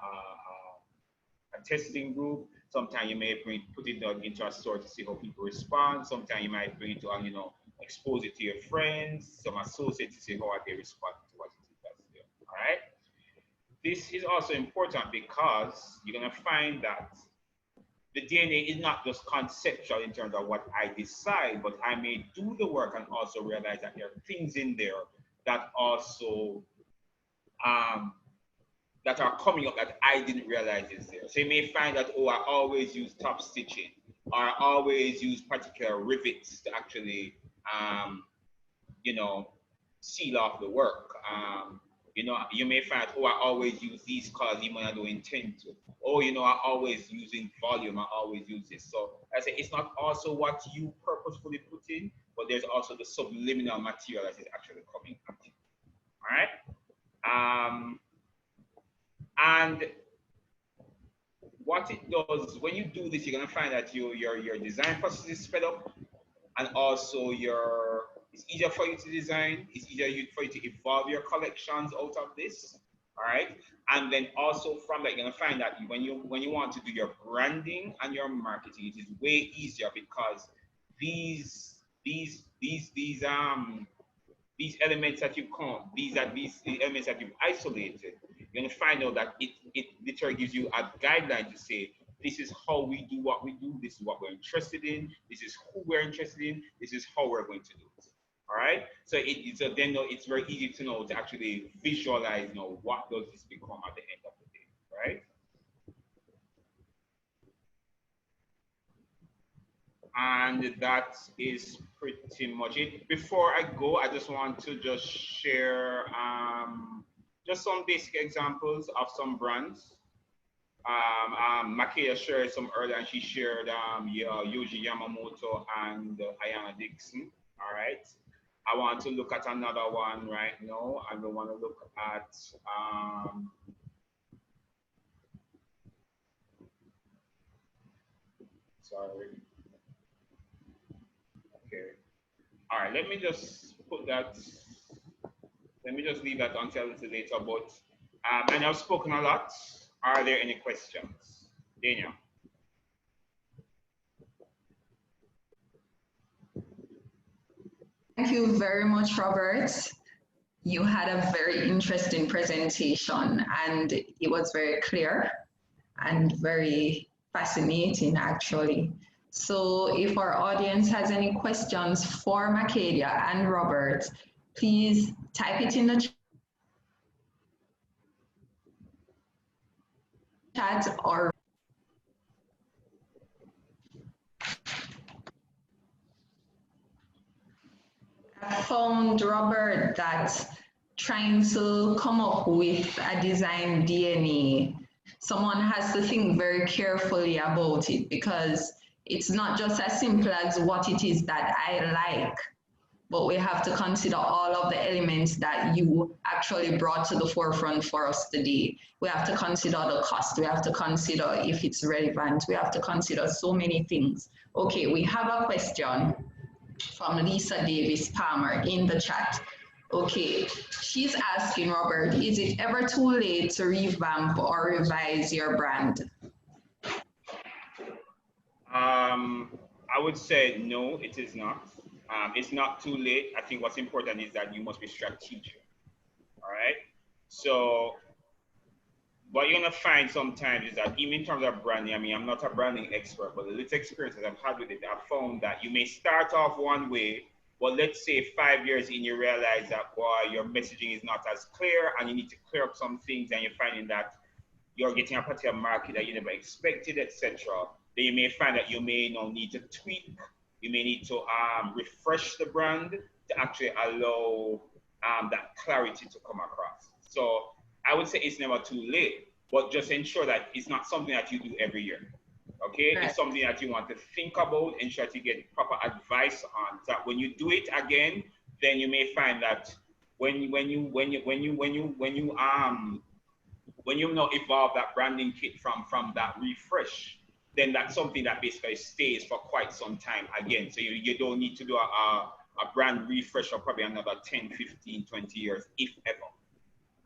testing group. Sometimes you may put it into a store to see how people respond. Sometimes you might bring it to expose it to your friends, some associates, to see how they respond to what it is that's there. All right. This is also important because you're gonna find that the DNA is not just conceptual in terms of what I decide, but I may do the work and also realize that there are things in there that also that are coming up that I didn't realize is there. So you may find that, oh, I always use top stitching, or I always use particular rivets to actually, seal off the work. You know, you may find, oh, I always use these colors even when I don't intend to. Oh, you know, I always using volume, I always use this. So I say it's not also what you purposefully put in, but there's also the subliminal material that is actually coming at you. All right. And what it does, when you do this, you're gonna find that your design process is sped up, and also it's easier for you to design, it's easier for you to evolve your collections out of this. All right. And then also from that, you're gonna find that when you want to do your branding and your marketing, it is way easier because these elements that you count, these elements that you've isolated, you're gonna find out that it literally gives you a guideline to say, this is how we do what we do, this is what we're interested in, this is who we're interested in, this is how we're going to do it. All right. So then it's very easy to know, to actually visualize, you know, what does this become at the end of the day, right? And that is pretty much it. Before I go, I just want to just share just some basic examples of some brands. Makaya shared some earlier, and she shared Yoji Yamamoto and Ayana Dixon. All right. I want to look at another one right now, and we want to look at sorry. Okay. All right. Let me just put that. Let me just leave that until later. But and I've spoken a lot. Are there any questions, Daniel? Thank you very much, Robert. You had a very interesting presentation, and it was very clear and very fascinating, actually. So if our audience has any questions for Macadia and Robert, please type it in the chat or I found, Robert, that trying to come up with a design DNA, someone has to think very carefully about it, because it's not just as simple as what it is that I like, but we have to consider all of the elements that you actually brought to the forefront for us today. We have to consider the cost. We have to consider if it's relevant. We have to consider so many things. Okay, we have a question from Lisa Davis Palmer in the chat. Okay, she's asking, Robert, is it ever too late to revamp or revise your brand? I would say no, it is not. It's not too late. I think what's important is that you must be strategic. All right. So what you're gonna find sometimes is that even in terms of branding, I mean, I'm not a branding expert, but the little experiences I've had with it, I've found that you may start off one way, but let's say 5 years in, you realize that, boy, your messaging is not as clear, and you need to clear up some things, and you're finding that you're getting a particular market that you never expected, etc. Then you may find that you may now need to tweak, you may need to refresh the brand to actually allow that clarity to come across. So I would say it's never too late, but just ensure that it's not something that you do every year. Okay, right. It's something that you want to think about, ensure that you get proper advice on. So that when you do it again, then you may find that when you now evolve that branding kit from that refresh, then that's something that basically stays for quite some time again. So you don't need to do a brand refresh for probably another 10, 15, 20 years, if ever.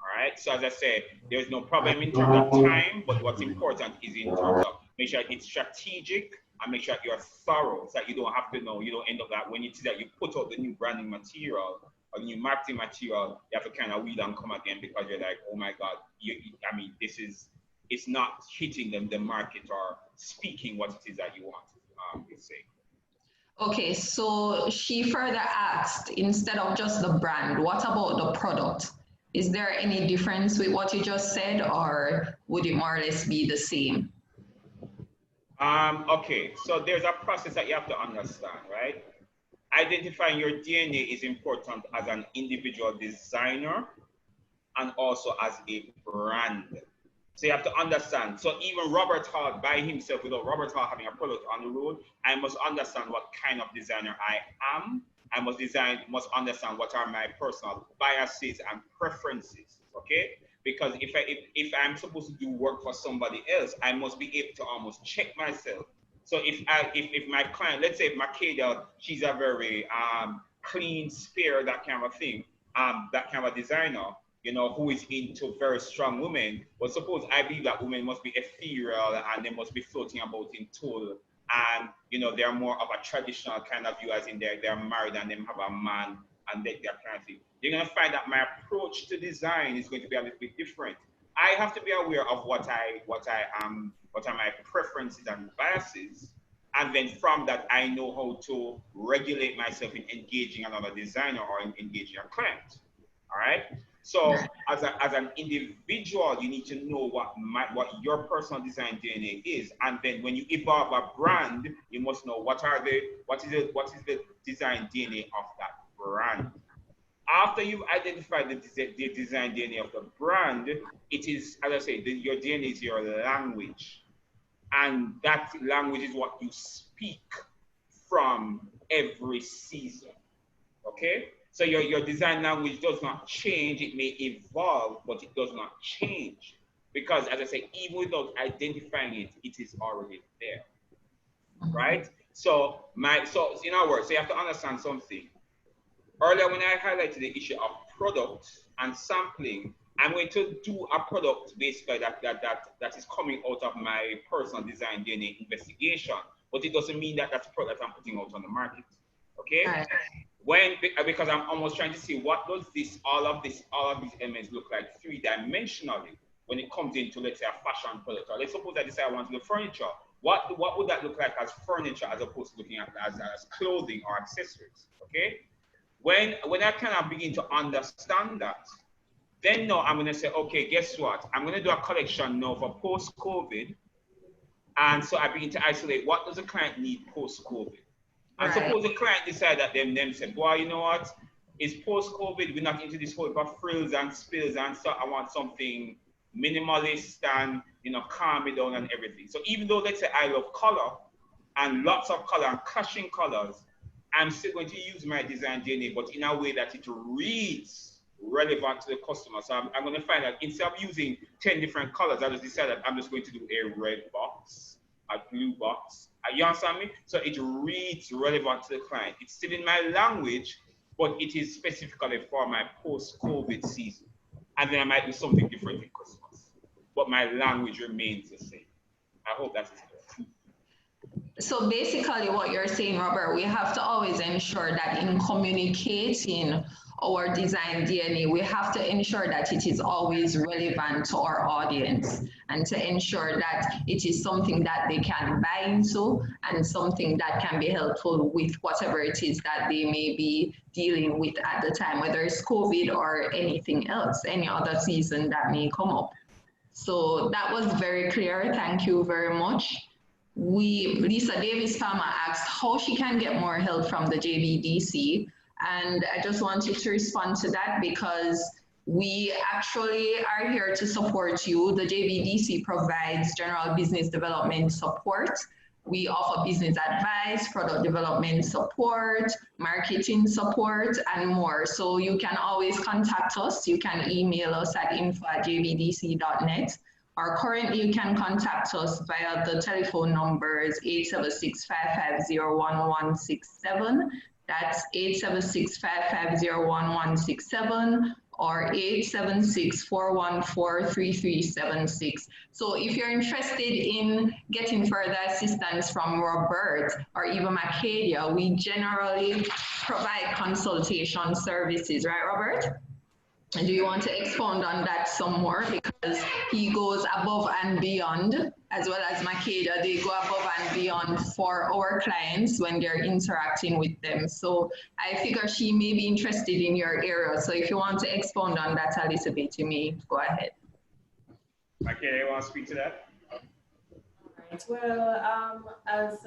All right. So as I said, there's no problem in terms of time, but what's important is in terms of make sure it's strategic and make sure you're thorough, so that you don't have to know, you don't end up that when you see that you put out the new branding material or the new marketing material, you have to kind of weed and come again because you're like, oh my God, I mean, it's not hitting the market or speaking what it is that you want to say. Okay, so she further asked, instead of just the brand, what about the product? Is there any difference with what you just said, or would it more or less be the same? Okay, so there's a process that you have to understand, right? Identifying your DNA is important as an individual designer and also as a brand. So you have to understand. So even Robert Hall by himself, without Robert Hall having a product on the road, I must understand what kind of designer I am. I must understand what are my personal biases and preferences. Okay? Because if I'm supposed to do work for somebody else, I must be able to almost check myself. So if my client, let's say Makeda, she's a very clean, spare, that kind of thing, that kind of designer, you know, who is into very strong women. But suppose I believe that women must be ethereal and they must be floating about in tulle, and you know they're more of a traditional kind of view, as in they're married and they have a man and they're kind of thing. You're gonna find that my approach to design is going to be a little bit different. I have to be aware of what are my preferences and biases, and then from that I know how to regulate myself in engaging another designer or in engaging a client. All right. So as an individual, you need to know what your personal design DNA is, and then when you evolve a brand, you must know what is the design DNA of that brand. After you've identified the design DNA of the brand, it is, as I say, your DNA is your language, and that language is what you speak from every season. Okay. So your design language does not change. It may evolve, but it does not change. Because as I say, even without identifying it, it is already there. Right? So in other words, so you have to understand something. Earlier when I highlighted the issue of product and sampling, I'm going to do a product basically that is coming out of my personal design DNA investigation, but it doesn't mean that that's a product I'm putting out on the market. Okay? Because I'm almost trying to see what does all of these elements look like three-dimensionally when it comes into, let's say, a fashion product. Or let's suppose I decide I want to do furniture. What would that look like as furniture as opposed to looking at as clothing or accessories? Okay. When I kind of begin to understand that, then now I'm going to say, okay, guess what? I'm going to do a collection now for post-COVID, and so I begin to isolate what does the client need post-COVID. And suppose the client decide that them said, boy, you know what? It's post-COVID, we're not into this whole of frills and spills and stuff. I want something minimalist and, you know, calm me down and everything. So even though, let's say, I love color and lots of color and clashing colors, I'm still going to use my design DNA, but in a way that it reads relevant to the customer. So I'm going to find that instead of using 10 different colors, I just decided I'm just going to do a red box, a blue box. You understand me? So it reads relevant to the client. It's still in my language, but it is specifically for my post-COVID season. And then I might do something different in Christmas. But my language remains the same. I hope that's clear. So basically what you're saying, Robert, we have to always ensure that in communicating our design DNA, we have to ensure that it is always relevant to our audience and to ensure that it is something that they can buy into and something that can be helpful with whatever it is that they may be dealing with at the time, whether it's COVID or anything else, any other season that may come up. So that was very clear. Thank you very much. Lisa Davis Palmer asked how she can get more help from the JBDC. And I just wanted to respond to that because we actually are here to support you. The JBDC provides general business development support. We offer business advice, product development support, marketing support, and more. So you can always contact us. You can email us at info@jbdc.net. Or currently you can contact us via the telephone numbers 876-550-1167. That's 876-550-1167 or 876-414-3376. So if you're interested in getting further assistance from Robert or even Macadia, we generally provide consultation services, right, Robert? And do you want to expound on that some more? Because he goes above and beyond, as well as Makeda, they go above and beyond for our clients when they're interacting with them. So I figure she may be interested in your area. So if you want to expound on that a little bit, you may go ahead. Makeda, you want to speak to that? All right. Well, as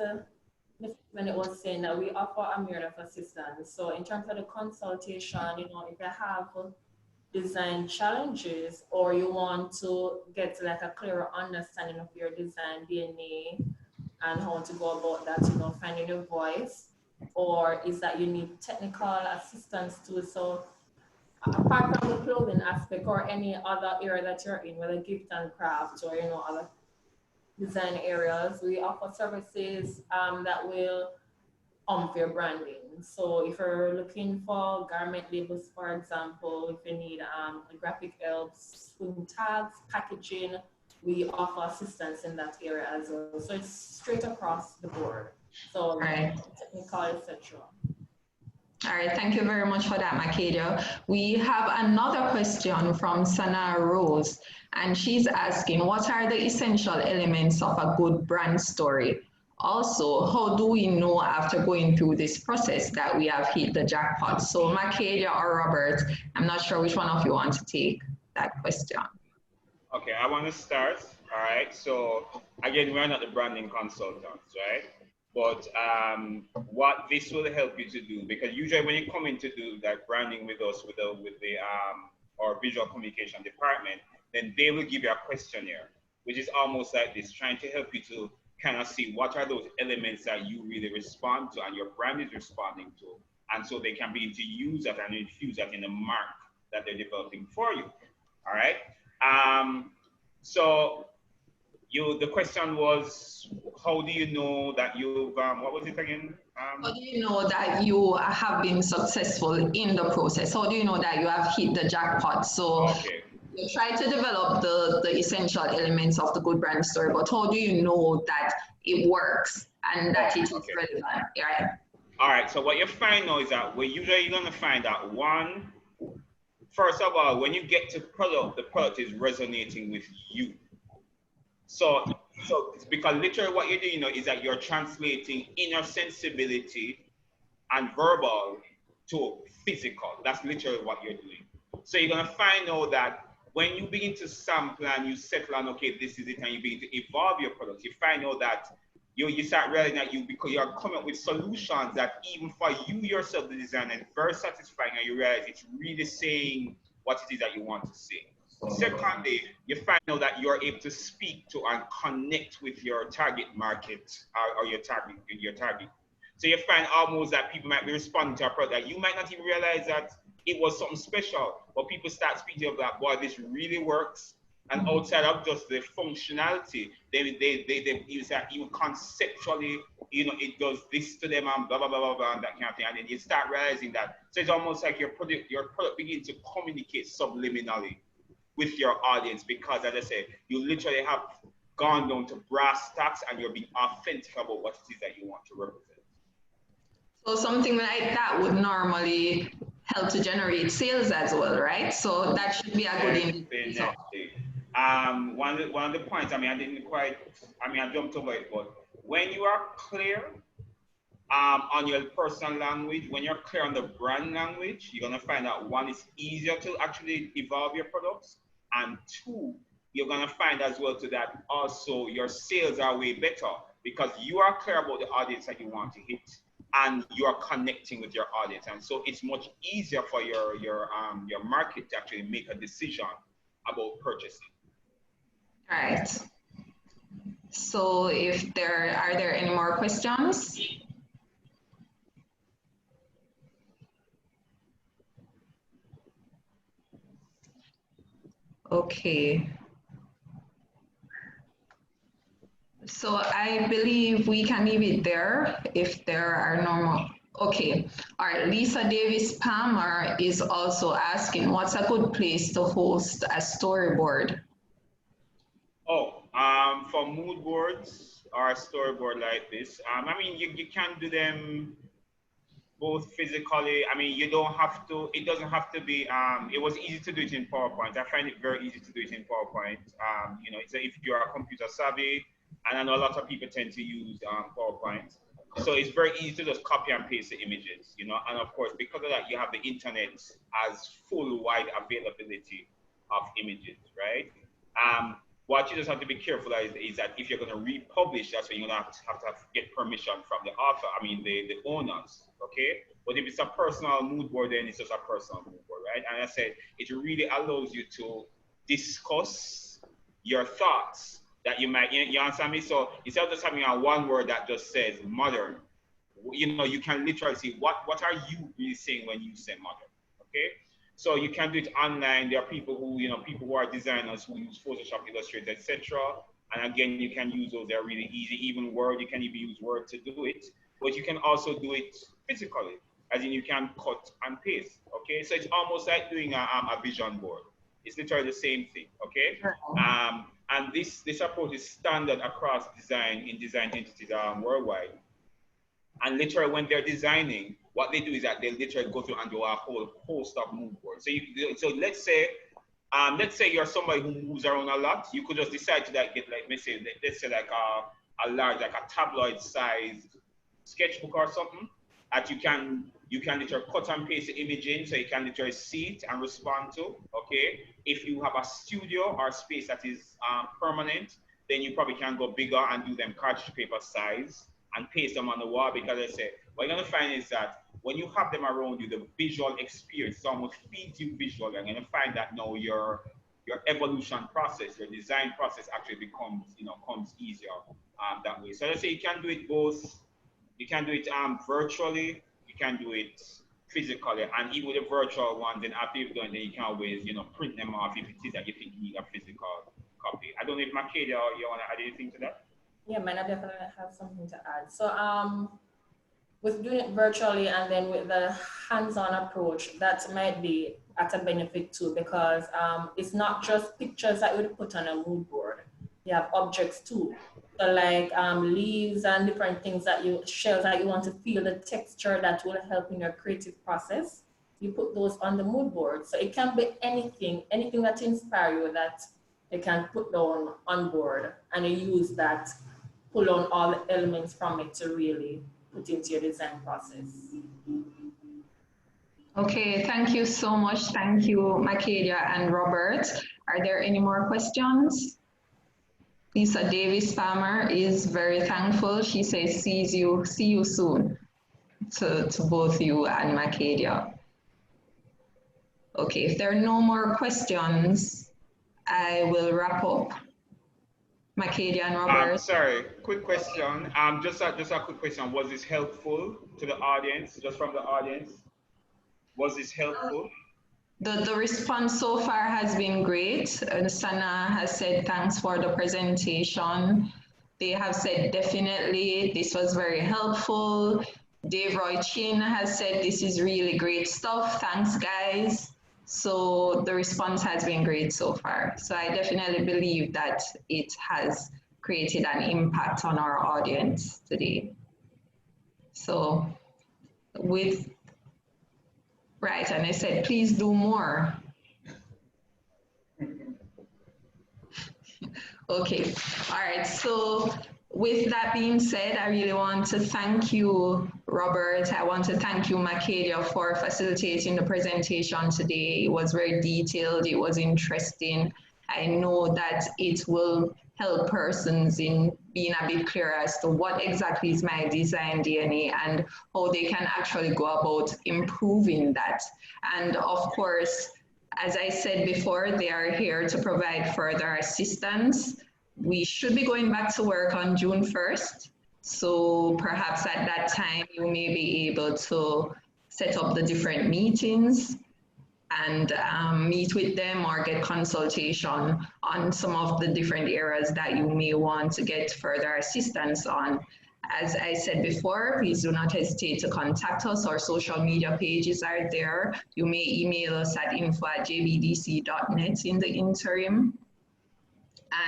Ms. Bennett was saying, that we offer a myriad of assistance. So in terms of the consultation, you know, if I have design challenges, or you want to get like a clearer understanding of your design DNA and how to go about that, you know, finding your voice, or is that you need technical assistance too? So apart from the clothing aspect or any other area that you're in, whether gift and craft or, you know, other design areas, we offer services that will your branding. So if you're looking for garment labels, for example, if you need graphic helps, swim tags, packaging, we offer assistance in that area as well. So it's straight across the board. So Right. technical, etc. All right, thank you very much for that, Makedia. We have another question from Sana Rose, and she's asking, what are the essential elements of a good brand story? Also, how do we know after going through this process that we have hit the jackpot? So Makedia or Robert, I'm not sure which one of you want to take that question. Okay, I want to start. All right. So again, we're not the branding consultants, right? But what this will help you to do, because usually when you come in to do that branding with us, with the our visual communication department, then they will give you a questionnaire, which is almost like this, trying to help you to kind of see what are those elements that you really respond to and your brand is responding to, and so they can begin to use that and infuse that in the mark that they're developing for you. All right. So the question was, how do you know that you've, what was it again? How do you know that you have been successful in the process? How do you know that you have hit the jackpot? So okay. you try to develop the essential elements of the good brand story, but how do you know that it works and that it is relevant? Right? All right, so what you find now is that you're going to find out one, first of all, when you get to product, the product is resonating with you. So it's because literally what you're doing now is that you're translating inner sensibility and verbal to physical. That's literally what you're doing. So you're going to find out that when you begin to sample and you settle on, okay, this is it, and you begin to evolve your product, you find out that you start realizing that you're coming up with solutions that even for you yourself, the designer, is very satisfying, and you realize it's really saying what it is that you want to say. Secondly, you find out that you're able to speak to and connect with your target market or your target. So you find almost that people might be responding to a product that you might not even realize that it was something special, but people start speaking of that, boy, this really works. And outside of just the functionality, they even conceptually, it does this to them and blah, blah, blah, blah, blah, and that kind of thing. And then you start realizing that. So it's almost like your product begins to communicate subliminally with your audience, because, as I said, you literally have gone down to brass tacks and you're being authentic about what it is that you want to represent. So something like that would normally help to generate sales as well, right? So that should be a good indicator. One of the points, I jumped over it, but when you are clear on your personal language, when you're clear on the brand language, you're going to find out, one, it's easier to actually evolve your products, and two, you're going to find as well to that also your sales are way better because you are clear about the audience that you want to hit and you're connecting with your audience. And so it's much easier for your market to actually make a decision about purchasing. All right. So are there any more questions? Okay. So I believe we can leave it there if there are no more. Okay. All right. Lisa Davis Palmer is also asking, what's a good place to host a storyboard? For mood boards or a storyboard like this, you can do them both physically. You don't have to, it doesn't have to be, it was easy to do it in PowerPoint. I find it very easy to do it in PowerPoint. If you are computer savvy, and I know a lot of people tend to use PowerPoint. So it's very easy to just copy and paste the images, and of course, because of that, you have the internet as full wide availability of images, right? What you just have to be careful is that if you're going to republish, that's when you're going to have to get permission from the author, the owners, okay? But if it's a personal mood board, then it's just a personal mood board, right? And I said, it really allows you to discuss your thoughts that you might, you understand me? So instead of just having a one word that just says modern, you know, you can literally see what are you really saying when you say modern, okay? So you can do it online. There are people who, you know, people who are designers who use Photoshop, Illustrator, etc. And again, you can use those. They're really easy. Even Word, you can even use Word to do it. But you can also do it physically, as in you can cut and paste. Okay, so it's almost like doing a vision board. It's literally the same thing. Okay, and this approach is standard across design entities worldwide. And literally, when they're designing, what they do is that they literally go through and do a whole host of mood boards. So let's say you're somebody who moves around a lot. You could just decide to like get like let's say like a large, like a tabloid sized sketchbook or something that you can literally cut and paste the image in, so you can literally see it and respond to. Okay, if you have a studio or space that is permanent, then you probably can go bigger and do them cartridge paper size and paste them on the wall, because I say what you're gonna find is that when you have them around you, the visual experience almost feeds you visually. You're gonna find that now your evolution process, your design process actually becomes, you know, comes easier that way. So let's say you can do it both. You can do it virtually. You can do it physically, and even with the virtual one, then after you've done it, then you can always, you know, print them off if it is that you think you need a physical copy. I don't know if Makeda, you wanna add anything to that? Yeah, man, I definitely have something to add. So with doing it virtually and then with the hands-on approach, that might be at a benefit too, because it's not just pictures that you would put on a mood board. You have objects too. So like leaves and different things shells that you want to feel the texture that will help in your creative process. You put those on the mood board. So it can be anything that inspires you that you can put down on board, and you use that, pull on all the elements from it to really put into your design process. Okay, thank you so much. Thank you, Makeda and Robert. Are there any more questions? Lisa Davis Farmer is very thankful. She says, see you soon to both you and Makeda. Okay, if there are no more questions, I will wrap up. Makeda and Robert. Sorry, quick question. Just a quick question. Was this helpful to the audience? Just from the audience, was this helpful? The response so far has been great. Sana has said thanks for the presentation. They have said definitely this was very helpful. Dave Roy Chin has said this is really great stuff. Thanks, guys. So the response has been great so far. So I definitely believe that it has created an impact on our audience today. So right, and I said, please do more. Okay, all right, so with that being said, I really want to thank you, Robert. I want to thank you, Makeda, for facilitating the presentation today. It was very detailed, it was interesting. I know that it will help persons in being a bit clearer as to what exactly is my design DNA and how they can actually go about improving that. And of course, as I said before, they are here to provide further assistance. We should be going back to work on June 1st. So perhaps at that time, you may be able to set up the different meetings and meet with them or get consultation on some of the different areas that you may want to get further assistance on. As I said before, please do not hesitate to contact us. Our social media pages are there. You may email us at info@jbdc.net in the interim.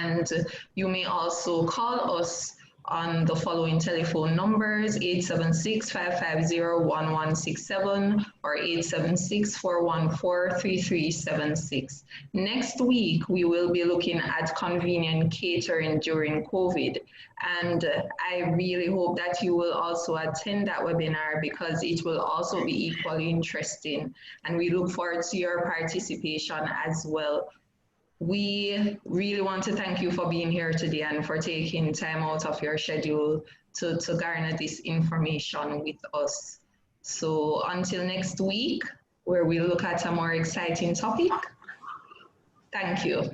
And you may also call us on the following telephone numbers: 876-550-1167 or 876-414-3376. Next week, we will be looking at convenient catering during COVID. And I really hope that you will also attend that webinar, because it will also be equally interesting. And we look forward to your participation as well. We really want to thank you for being here today and for taking time out of your schedule to garner this information with us. So until next week, where we look at a more exciting topic. Thank you.